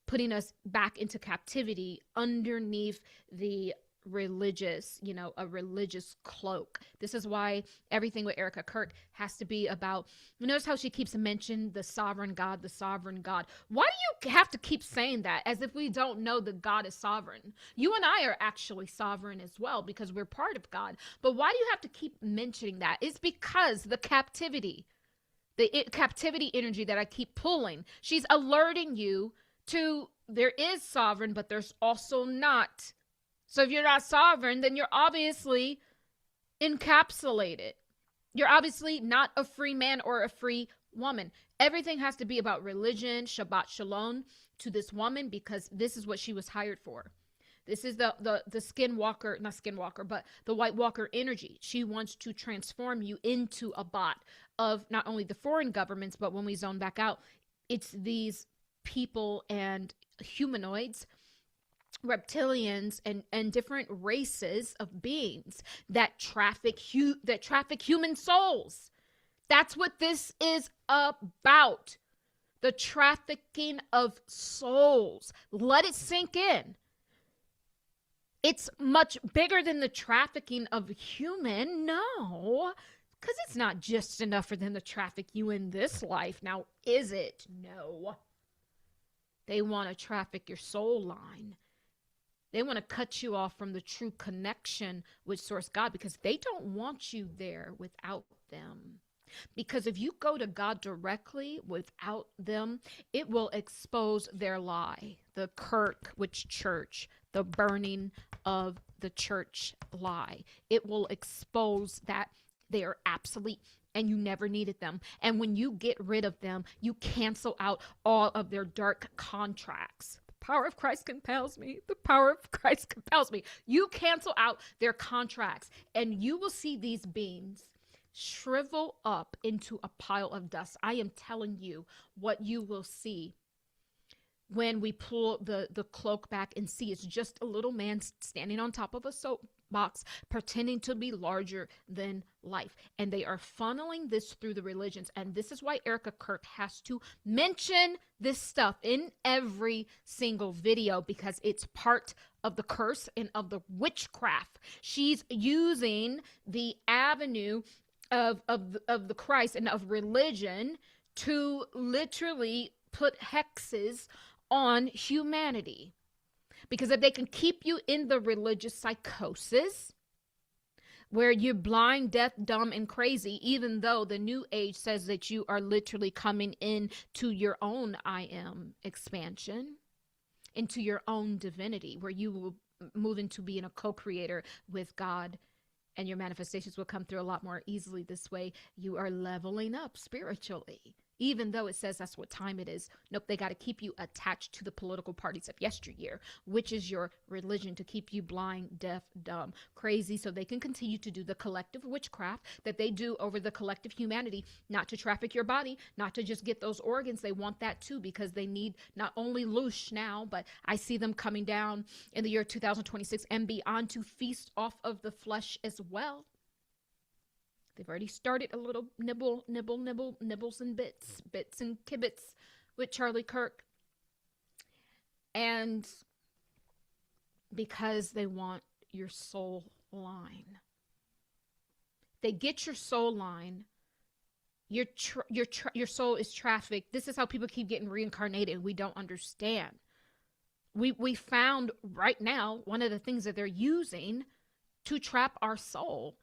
putting us back into captivity underneath the religious, you know, a religious cloak. This is why everything with Erika Kirk has to be about, you notice how she keeps mentioning the sovereign God, the sovereign God. Why do you have to keep saying that as if we don't know that God is sovereign? You and I are actually sovereign as well because we're part of God. But why do you have to keep mentioning that? It's because the captivity energy that I keep pulling, she's alerting you to there is sovereign, but there's also not. So if you're not sovereign, then you're obviously encapsulated. You're obviously not a free man or a free woman. Everything has to be about religion, Shabbat Shalom, to this woman, because this is what she was hired for. This is the skinwalker, not skinwalker, but the White Walker energy. She wants to transform you into a bot of not only the foreign governments, but when we zone back out, it's these people and humanoids, reptilians and different races of beings that traffic human souls. That's what this is about. The trafficking of souls. Let it sink in. It's much bigger than the trafficking of human. No, because it's not just enough for them to traffic you in this life. Now, is it? No. They want to traffic your soul line. They want to cut you off from the true connection with Source God, because they don't want you there without them. Because if you go to God directly without them, it will expose their lie. The Kirk, which church, the burning of the church lie. It will expose that they are obsolete and you never needed them. And when you get rid of them, you cancel out all of their dark contracts. Power of Christ compels me. The power of Christ compels me. You cancel out their contracts and you will see these beings shrivel up into a pile of dust. I am telling you what you will see when we pull the cloak back and see it's just a little man standing on top of a soapbox pretending to be larger than life. And they are funneling this through the religions. And this is why Erika Kirk has to mention this stuff in every single video, because it's part of the curse and of the witchcraft. She's using the avenue of the Christ and of religion to literally put hexes on humanity. Because if they can keep you in the religious psychosis, where you're blind, deaf, dumb, and crazy, even though the new age says that you are literally coming in to your own I am expansion, into your own divinity, where you will move into being a co-creator with God, and your manifestations will come through a lot more easily this way. You are leveling up spiritually, even though it says that's what time it is. Nope, they got to keep you attached to the political parties of yesteryear, which is your religion, to keep you blind, deaf, dumb, crazy, so they can continue to do the collective witchcraft that they do over the collective humanity, not to traffic your body, not to just get those organs. They want that too, because they need not only loosh now, but I see them coming down in the year 2026 and beyond to feast off of the flesh as well. They've already started a little nibbles and bits and kibits with Charlie Kirk. And because they want your soul line. They get your soul line. Your soul is trafficked. This is how people keep getting reincarnated. We don't understand. We found right now one of the things that they're using to trap our soul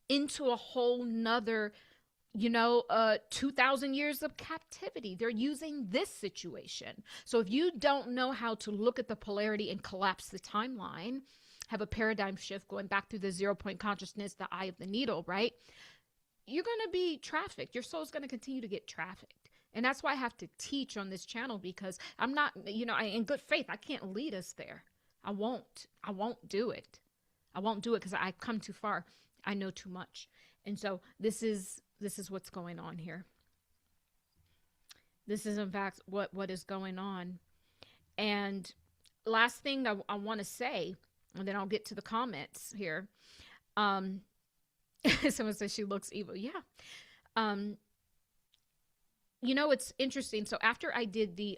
into a whole nother, 2,000 years of captivity. They're using this situation. So if you don't know how to look at the polarity and collapse the timeline, have a paradigm shift going back through the 0-point consciousness, the eye of the needle, right? You're going to be trafficked. Your soul's going to continue to get trafficked. And that's why I have to teach on this channel, because I'm not, in good faith, I can't lead us there. I won't do it. I won't do it because I've come too far. I know too much. And so this is what's going on here. This is in fact what is going on. And last thing I want to say, and then I'll get to the comments here. Someone says she looks evil. Yeah. It's interesting. So after I did the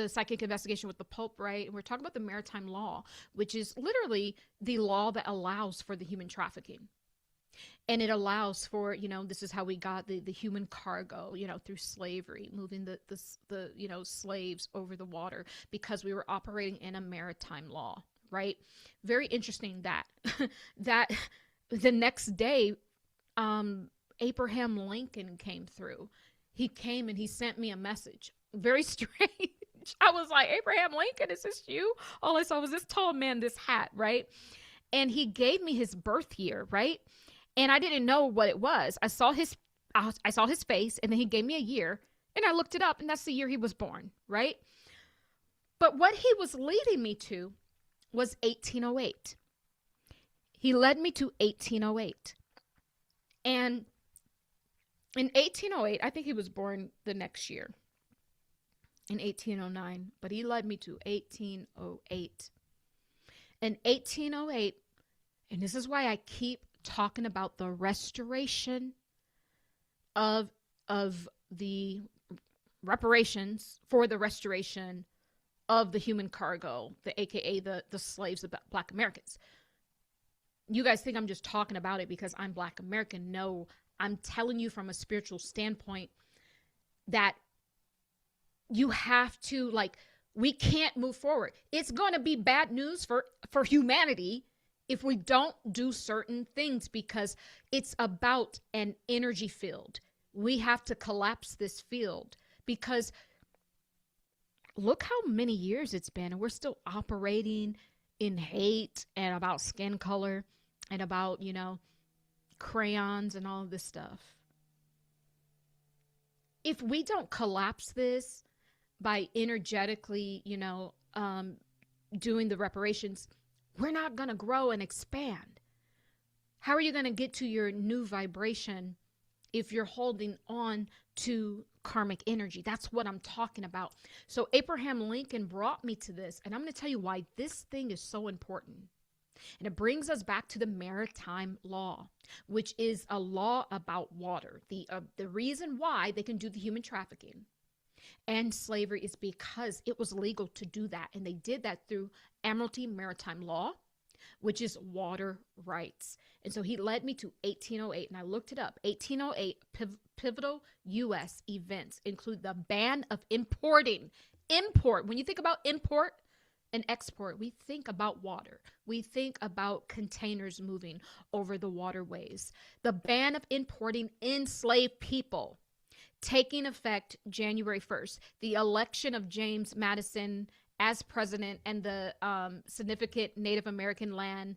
psychic investigation with the Pope, right? And we're talking about the Maritime law, which is literally the law that allows for the human trafficking. And it allows for, this is how we got the human cargo, through slavery, moving the slaves over the water, because we were operating in a maritime law, right? Very interesting that the next day, Abraham Lincoln came through. He came and he sent me a message. Very strange. I was like, Abraham Lincoln, is this you? All I saw was this tall man, this hat, right? And he gave me his birth year, right? And I didn't know what it was. I saw his face, and then he gave me a year, and I looked it up, and that's the year he was born, right? But what he was leading me to was 1808. He led me to 1808. And in 1808, I think he was born the next year, in 1809, but he led me to 1808. In 1808, and this is why I keep talking about the restoration of the reparations for the restoration of the human cargo, aka the slaves of Black Americans. You guys think I'm just talking about it because I'm Black American. No, I'm telling you from a spiritual standpoint that you have to, we can't move forward. It's going to be bad news for humanity if we don't do certain things, because it's about an energy field. We have to collapse this field, because look how many years it's been, and we're still operating in hate and about skin color and about, crayons and all of this stuff. If we don't collapse this by energetically, doing the reparations, we're not going to grow and expand. How are you going to get to your new vibration if you're holding on to karmic energy? That's what I'm talking about. So Abraham Lincoln brought me to this, and I'm going to tell you why this thing is so important. And it brings us back to the Maritime law, which is a law about water. The reason why they can do the human trafficking and slavery is because it was legal to do that. And they did that through Admiralty Maritime law. which is water rights. And so he led me to 1808, and I looked it up. 1808 pivotal U.S. events include the ban of import. When you think about import and export, we think about water. We think about containers moving over the waterways. The ban of importing enslaved people taking effect January 1st. The election of James Madison as president and the significant Native American land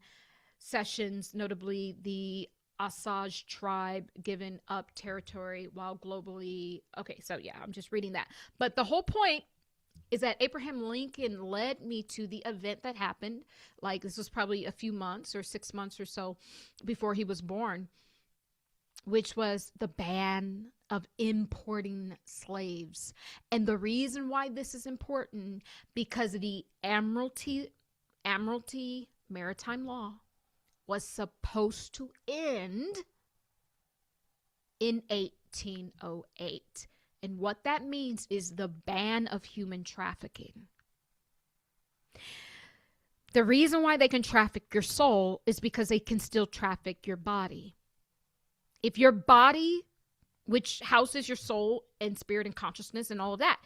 cessions, notably the Osage tribe giving up territory while globally. Okay, so yeah, I'm just reading that. But the whole point is that Abraham Lincoln led me to the event that happened. Like, this was probably a few months or 6 months or so before he was born, which was the ban of importing slaves. And the reason why this is important, because the Admiralty Maritime Law was supposed to end in 1808. And what that means is the ban of human trafficking. The reason why they can traffic your soul is because they can still traffic your body. If your body, which houses your soul and spirit and consciousness and all of that,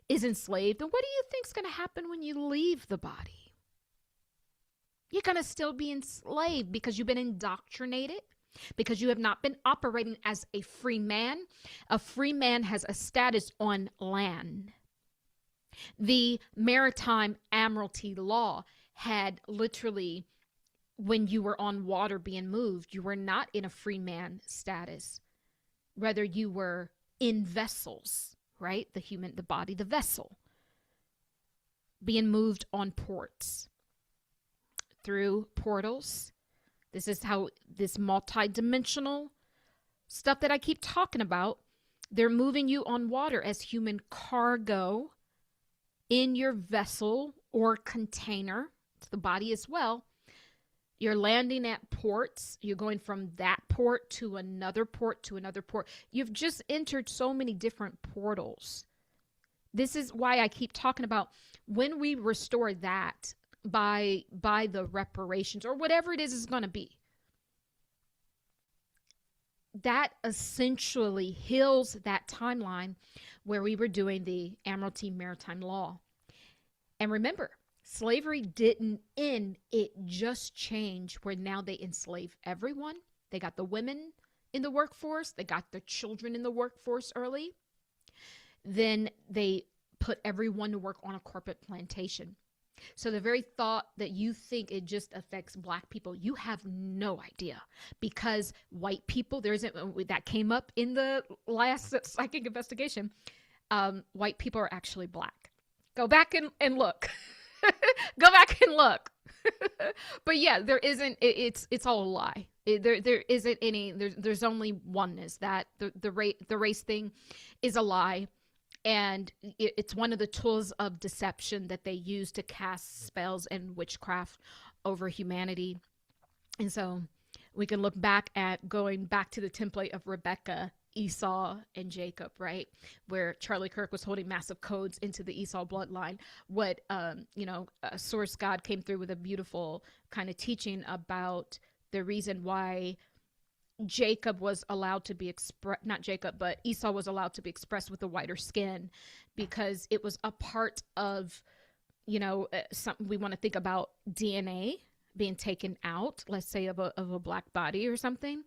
is enslaved, then what do you think is going to happen when you leave the body? You're going to still be enslaved because you've been indoctrinated, because you have not been operating as a free man. A free man has a status on land. The Maritime Admiralty Law had literally, when you were on water being moved, you were not in a free man status. Rather, you were in vessels, right? The body, the vessel, being moved on ports, through portals. This is how this multi-dimensional stuff that I keep talking about, they're moving you on water as human cargo in your vessel or container. It's the body as well. You're landing at ports. You're going from that port to another port to another port. You've just entered so many different portals. This is why I keep talking about when we restore that by the reparations or whatever it is going to be. That essentially heals that timeline where we were doing the Admiralty Maritime Law. And remember, slavery didn't end, it just changed where now they enslave everyone. They got the women in the workforce, they got the children in the workforce early. Then they put everyone to work on a corporate plantation. So the very thought that you think it just affects Black people, you have no idea, because white people, that came up in the last psychic investigation. White people are actually Black. Go back and look. Go back and look. But yeah, there isn't. It's all a lie. There isn't any. There's only oneness. That the race thing is a lie. And it's one of the tools of deception that they use to cast spells and witchcraft over humanity. And so we can look back at going back to the template of Rebecca, Esau, and Jacob, right? Where Charlie Kirk was holding massive codes into the Esau bloodline. What, Source God came through with a beautiful kind of teaching about the reason why Jacob was allowed to be Esau was allowed to be expressed with a whiter skin, because it was a part of, something we want to think about DNA being taken out, let's say of a Black body or something.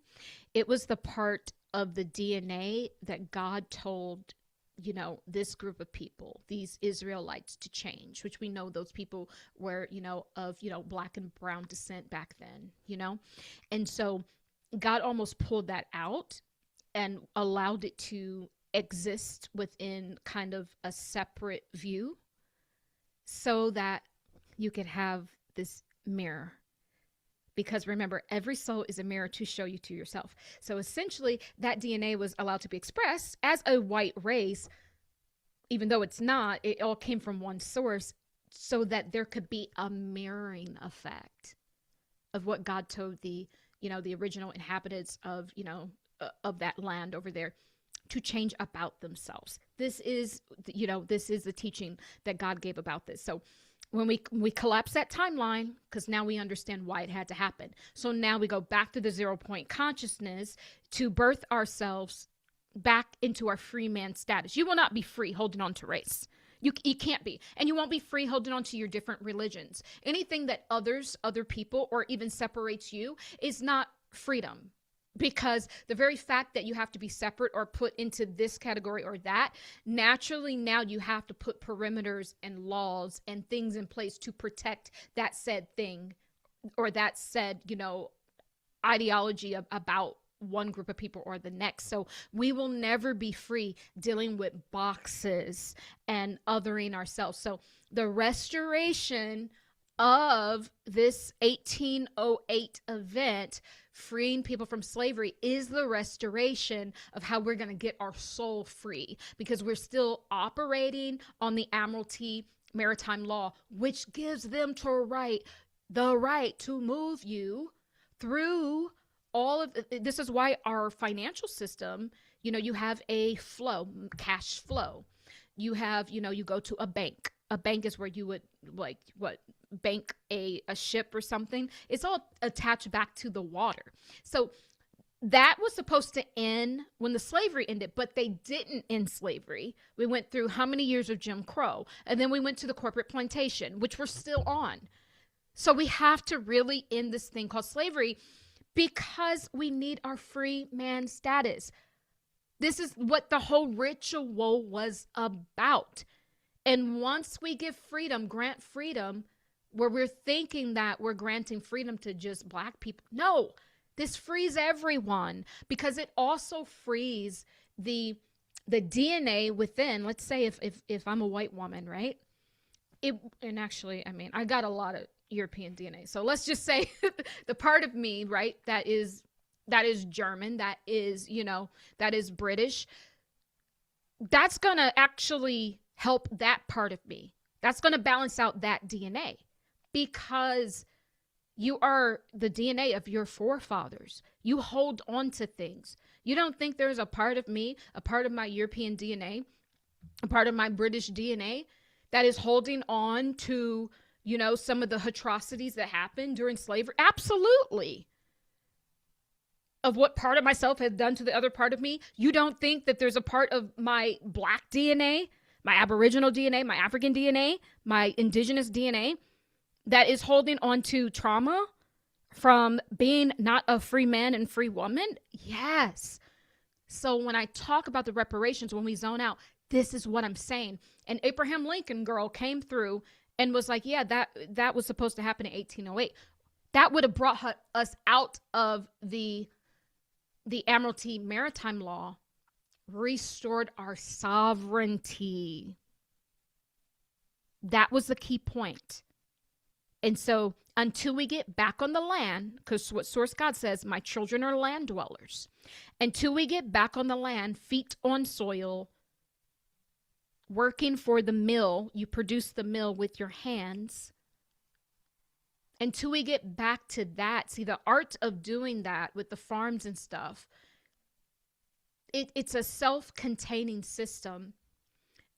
It was the part of the DNA that God told, this group of people, these Israelites, to change, which we know those people were, of, Black and brown descent back then, and so God almost pulled that out and allowed it to exist within kind of a separate view so that you could have this mirror. Because remember, every soul is a mirror to show you to yourself. So essentially, that DNA was allowed to be expressed as a white race, even though it's not. It all came from one source, so that there could be a mirroring effect of what God told the original inhabitants of that land over there to change about themselves. This is the teaching that God gave about this. So when we collapse that timeline, because now we understand why it had to happen. So now we go back to the 0 point consciousness to birth ourselves back into our free man status. You will not be free holding on to race. You can't be. And you won't be free holding on to your different religions. Anything that other people, or even separates you is not freedom. Because the very fact that you have to be separate or put into this category or that, naturally now you have to put perimeters and laws and things in place to protect that said thing, or that said, ideology about one group of people or the next. So we will never be free dealing with boxes and othering ourselves. So the restoration of this 1808 event, freeing people from slavery, is the restoration of how we're going to get our soul free, because we're still operating on the Admiralty Maritime Law, which gives them the right to move you through all of this. Is why our financial system, you have a flow, cash flow. You have, you go to a bank. A bank is where you would bank a ship or something. It's all attached back to the water. So that was supposed to end when the slavery ended, but they didn't end slavery. We went through how many years of Jim Crow, and then we went to the corporate plantation, which we're still on. So we have to really end this thing called slavery, because we need our free man status. This is what the whole ritual was about. And once we give freedom, grant freedom, where we're thinking that we're granting freedom to just Black people. No, this frees everyone, because it also frees the DNA within. Let's say if I'm a white woman, right? And actually, I got a lot of European DNA. So let's just say the part of me, right, that is German, that is British, that's going to actually help that part of me. That's going to balance out that DNA, because you are the DNA of your forefathers. You hold on to things. You don't think there's a part of me, a part of my European DNA, a part of my British DNA that is holding on to, some of the atrocities that happened during slavery? Absolutely. Of what part of myself has done to the other part of me. You don't think that there's a part of my Black DNA, my Aboriginal DNA, my African DNA, my indigenous DNA that is holding on to trauma from being not a free man and free woman? Yes. So when I talk about the reparations, when we zone out, this is what I'm saying. And Abraham Lincoln girl came through and was like, yeah, that was supposed to happen in 1808. That would have brought us out of the Admiralty Maritime Law, restored our sovereignty. That was the key point. And so until we get back on the land, because what Source God says, my children are land dwellers. Until we get back on the land, feet on soil, working for the mill, you produce the mill with your hands. Until we get back to that, see, the art of doing that with the farms and stuff, it's a self-containing system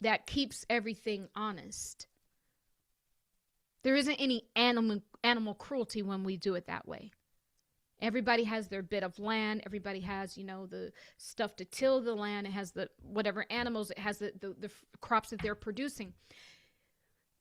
that keeps everything honest. There isn't any animal cruelty when we do it that way. Everybody has their bit of land. Everybody has, the stuff to till the land. It has the whatever animals. It has the crops that they're producing.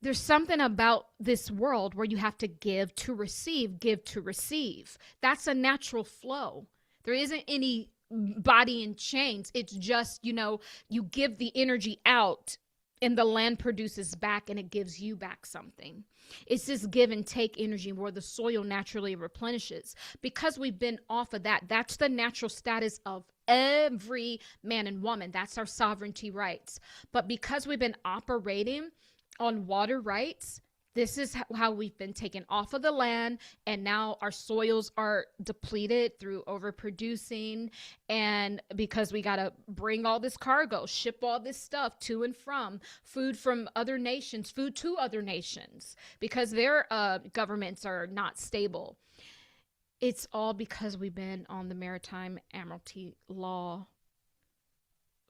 There's something about this world where you have to give to receive, give to receive. That's a natural flow. There isn't any body in chains. It's just, you give the energy out and the land produces back and it gives you back something. It's this give and take energy where the soil naturally replenishes. Because we've been off of that, that's the natural status of every man and woman. That's our sovereignty rights. But because we've been operating on water rights, this is how we've been taken off of the land, and now our soils are depleted through overproducing, and because we got to bring all this cargo, ship all this stuff to and from, food from other nations, food to other nations, because their governments are not stable. It's all because we've been on the Maritime Admiralty Law,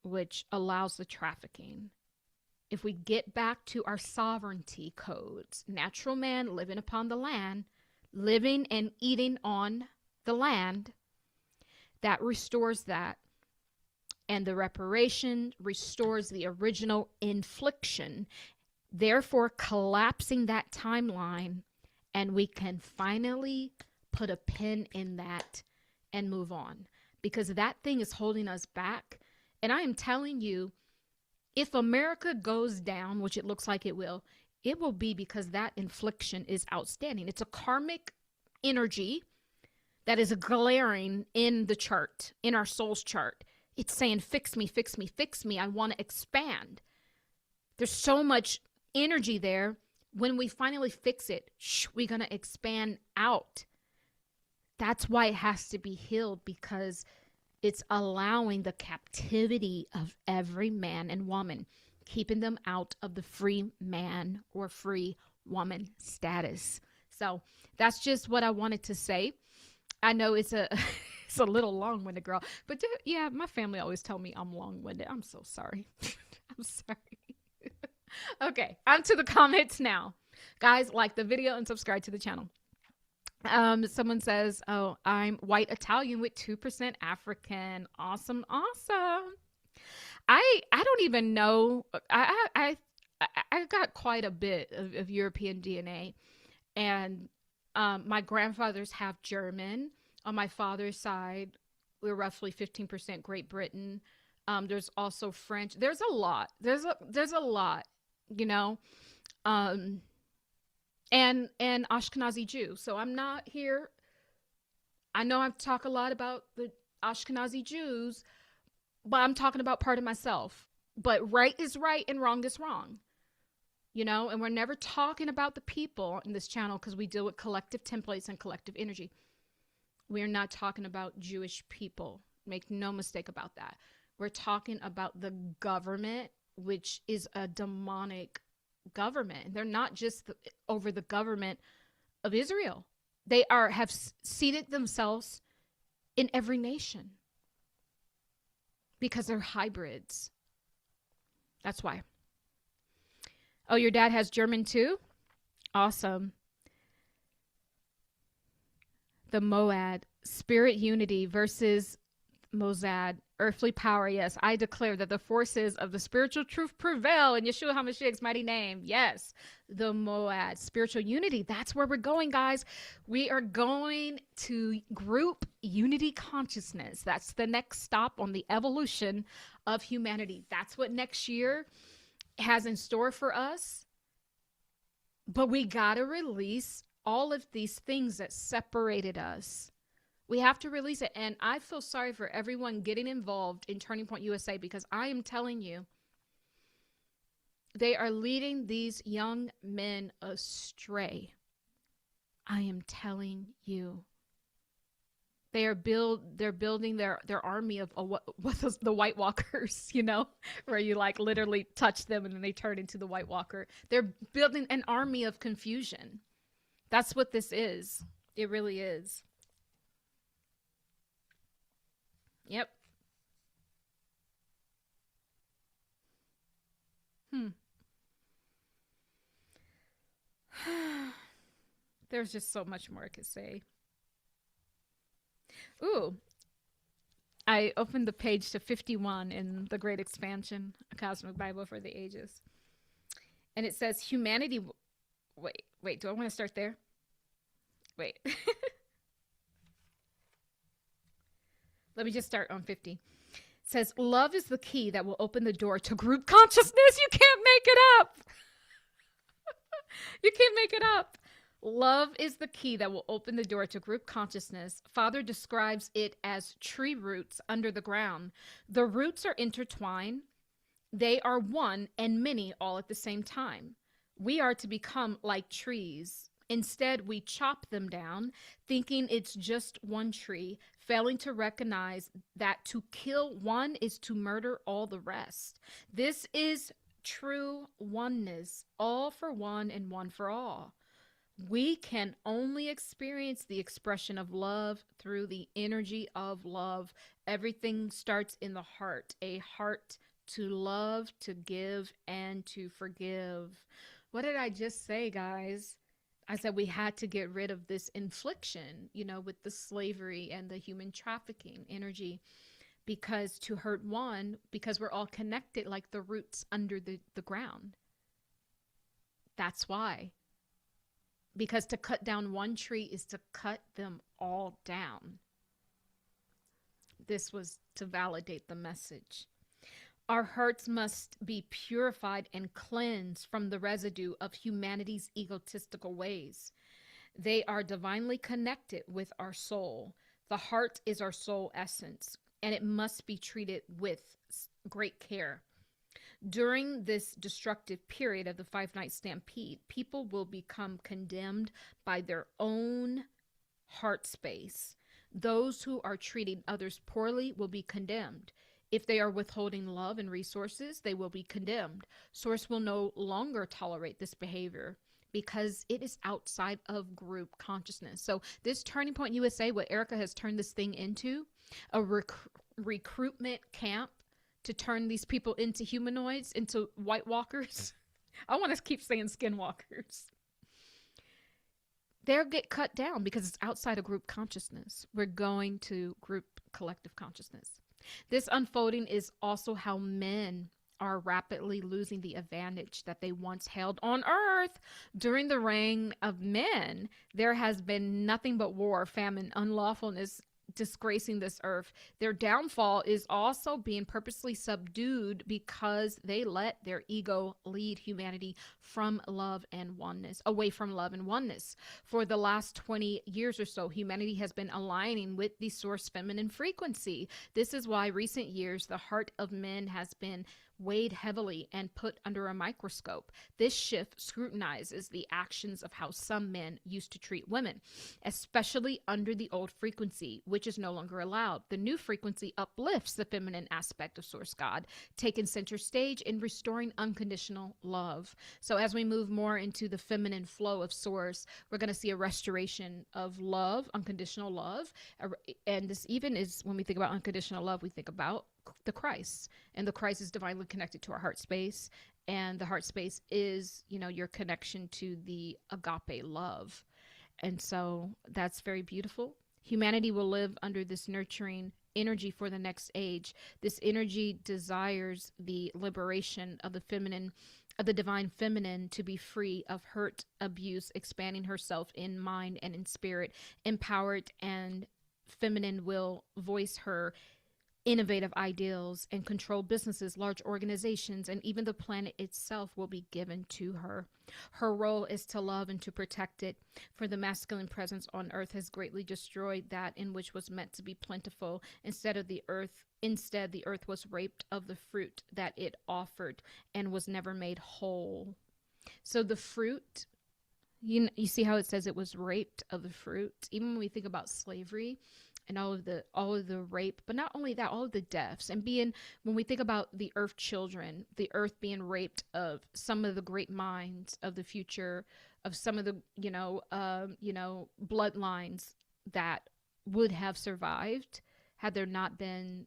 which allows the trafficking. if we get back to our sovereignty codes, natural man living upon the land, living and eating on the land, that restores that. And the reparation restores the original infliction, therefore collapsing that timeline, and we can finally put a pin in that and move on, because that thing is holding us back. And I am telling you, if America goes down, which it looks like it will be because that infliction is outstanding. It's a karmic energy that is glaring in the chart, in our soul's chart. It's saying, fix me, fix me, fix me. I want to expand. There's so much energy there. When we finally fix it, we're going to expand out. That's why it has to be healed, because it's allowing the captivity of every man and woman, keeping them out of the free man or free woman status. So that's just what I wanted to say. I know it's a it's a little long-winded, girl, but yeah, my family always tell me I'm long-winded. I'm so sorry. I'm sorry. Okay, on to the comments now. Guys, like the video and subscribe to the channel. Someone says, oh, I'm white Italian with 2% African. Awesome, awesome. I don't even know. I got quite a bit of European DNA, and my grandfathers have German. On my father's side, we're roughly 15% Great Britain. There's also French. There's a lot. There's a lot, you know. And Ashkenazi Jew. So I'm not here. I know I've talked a lot about the Ashkenazi Jews, but I'm talking about part of myself. But right is right and wrong is wrong. You know, and we're never talking about the people in this channel because we deal with collective templates and collective energy. We're not talking about Jewish people. Make no mistake about that. We're talking about the government, which is a demonic government. They're not just over the government of Israel. They have seated themselves in every nation because they're hybrids. That's why. Oh, your dad has German too? Awesome. The Moad, spirit unity versus Mossad, earthly power. Yes, I declare that the forces of the spiritual truth prevail in Yeshua HaMashiach's mighty name. Yes, the Moad, spiritual unity. That's where we're going, guys. We are going to group unity consciousness. That's the next stop on the evolution of humanity. That's what next year has in store for us. But we got to release all of these things that separated us. We have to release it. And I feel sorry for everyone getting involved in Turning Point USA, because I am telling you, they are leading these young men astray. I am telling you. They're building their army of the White Walkers, you know, where you like literally touch them and then they turn into the White Walker. They're building an army of confusion. That's what this is. It really is. Yep. There's just so much more I could say. Ooh. I opened the page to 51 in the Great Expansion, a Cosmic Bible for the Ages. And it says humanity... Wait, do I want to start there? Wait. Let me just start on 50. It says, love is the key that will open the door to group consciousness. You can't make it up. You can't make it up. Love is the key that will open the door to group consciousness. Father describes it as tree roots under the ground. The roots are intertwined. They are one and many all at the same time. We are to become like trees. Instead, we chop them down, thinking it's just one tree, failing to recognize that to kill one is to murder all the rest. This is true oneness, all for one and one for all. We can only experience the expression of love through the energy of love. Everything starts in the heart, a heart to love, to give, and to forgive. What did I just say, guys? I said we had to get rid of this infliction, with the slavery and the human trafficking energy, because to hurt one, because we're all connected like the roots under the ground. That's why. Because to cut down one tree is to cut them all down. This was to validate the message. Our hearts must be purified and cleansed from the residue of humanity's egotistical ways. They are divinely connected with our soul. The heart is our soul essence, and it must be treated with great care. During this destructive period of the 5-night stampede, people will become condemned by their own heart space. Those who are treating others poorly will be condemned. If they are withholding love and resources, they will be condemned. Source will no longer tolerate this behavior because it is outside of group consciousness. So this Turning Point USA, what Erika has turned this thing into, a recruitment camp to turn these people into humanoids, into white walkers. I want to keep saying skinwalkers. They'll get cut down because it's outside of group consciousness. We're going to group collective consciousness. This unfolding is also how men are rapidly losing the advantage that they once held on earth. During the reign of men, there has been nothing but war, famine, unlawfulness, disgracing this earth. Their downfall is also being purposely subdued because they let their ego lead humanity from love and oneness, away from love and oneness. For the last 20 years or so, humanity has been aligning with the source feminine frequency. This is why recent years, the heart of men has been weighed heavily and put under a microscope. This shift scrutinizes the actions of how some men used to treat women, especially under the old frequency, which is no longer allowed. The new frequency uplifts the feminine aspect of Source God, taking center stage in restoring unconditional love. So as we move more into the feminine flow of Source, we're going to see a restoration of love, unconditional love. And this even is, when we think about unconditional love, we think about the Christ, and the Christ is divinely connected to our heart space, and the heart space is, your connection to the agape love. And so that's very beautiful. Humanity will live under this nurturing energy for the next age. This energy desires the liberation of the feminine, of the divine feminine, to be free of hurt, abuse, expanding herself in mind and in spirit. Empowered and feminine will voice her innovative ideals and control businesses, large organizations, and even the planet itself will be given to her. Her role is to love and to protect it, for the masculine presence on earth has greatly destroyed that in which was meant to be plentiful. Instead, the earth was raped of the fruit that it offered and was never made whole. So the fruit, you see how it says it was raped of the fruit? Even when we think about slavery, and all of the rape, but not only that, all of the deaths, and when we think about the earth children, the earth being raped of some of the great minds of the future, of some of the, bloodlines that would have survived had there not been,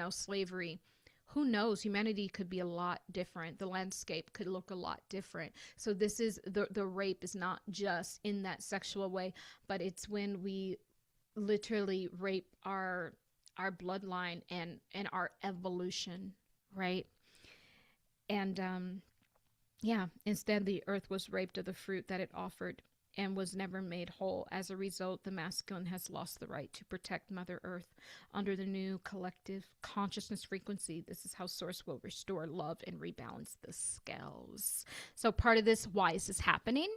slavery. Who knows? Humanity could be a lot different. The landscape could look a lot different. So this is, the rape is not just in that sexual way, but it's when we literally rape our bloodline and our evolution, right? And instead the earth was raped of the fruit that it offered and was never made whole. As a result, the masculine has lost the right to protect Mother Earth under the new collective consciousness frequency. This is how Source will restore love and rebalance the scales. So part of this, why is this happening?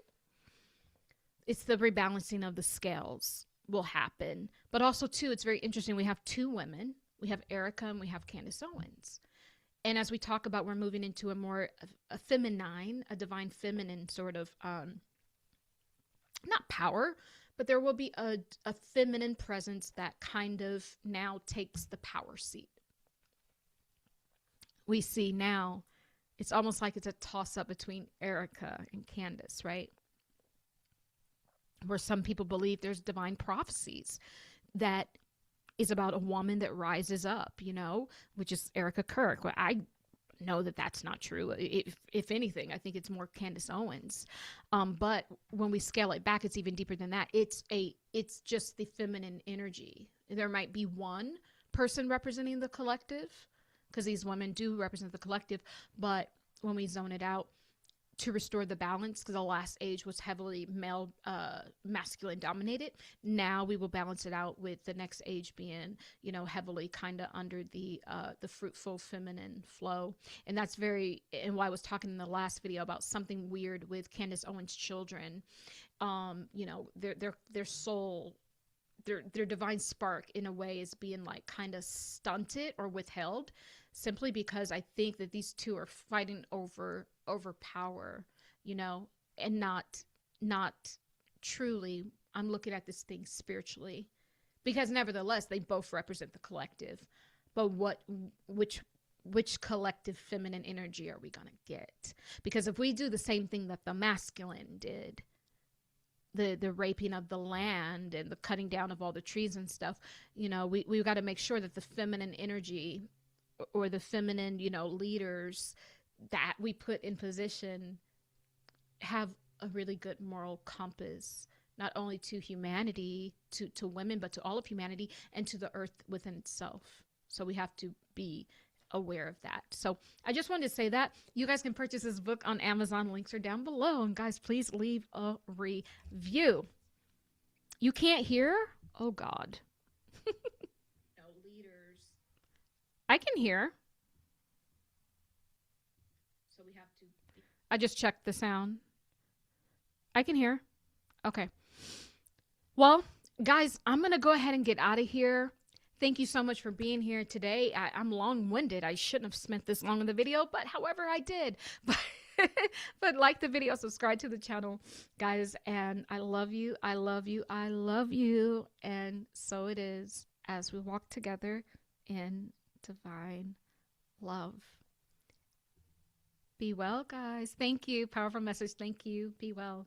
It's the rebalancing of the scales will happen. But also too, it's very interesting. We have two women. We have Erika and we have Candace Owens. And as we talk about, we're moving into a more a feminine, a divine feminine sort of, not power, but there will be a feminine presence that kind of now takes the power seat. We see now, it's almost like it's a toss up between Erika and Candace, right? Where some people believe there's divine prophecies that is about a woman that rises up, which is Erika Kirk. Well, I know that that's not true. If anything, I think it's more Candace Owens. But when we scale it back, it's even deeper than that. It's just the feminine energy. There might be one person representing the collective, because these women do represent the collective. But when we zone it out to restore the balance, because the last age was heavily male, masculine dominated, now we will balance it out with the next age being, you know, heavily kind of under the fruitful feminine flow. And that's and why I was talking in the last video about something weird with Candace Owens' children. You know, their soul, their divine spark in a way is being like kind of stunted or withheld, simply because I think that these two are fighting over power, you know, and not truly. I'm looking at this thing spiritually, because nevertheless they both represent the collective. But which collective feminine energy are we gonna get? Because if we do the same thing that the masculine did, the raping of the land and the cutting down of all the trees and stuff, you know, we've got to make sure that the feminine energy or the feminine, you know, leaders that we put in position have a really good moral compass, not only to humanity, to women, but to all of humanity and to the earth within itself. So we have to be aware of that. So I just wanted to say that. You guys can purchase this book on Amazon. Links are down below. And guys, please leave a review. You can't hear? Oh God. No leaders. I can hear. So we have to. I just checked the sound. I can hear. Okay. Well, guys, I'm going to go ahead and get out of here. Thank you so much for being here today. I'm long-winded. I shouldn't have spent this long in the video, but however I did. But like the video, subscribe to the channel, guys. And I love you. I love you. I love you. And so it is as we walk together in divine love. Be well, guys. Thank you. Powerful message. Thank you. Be well.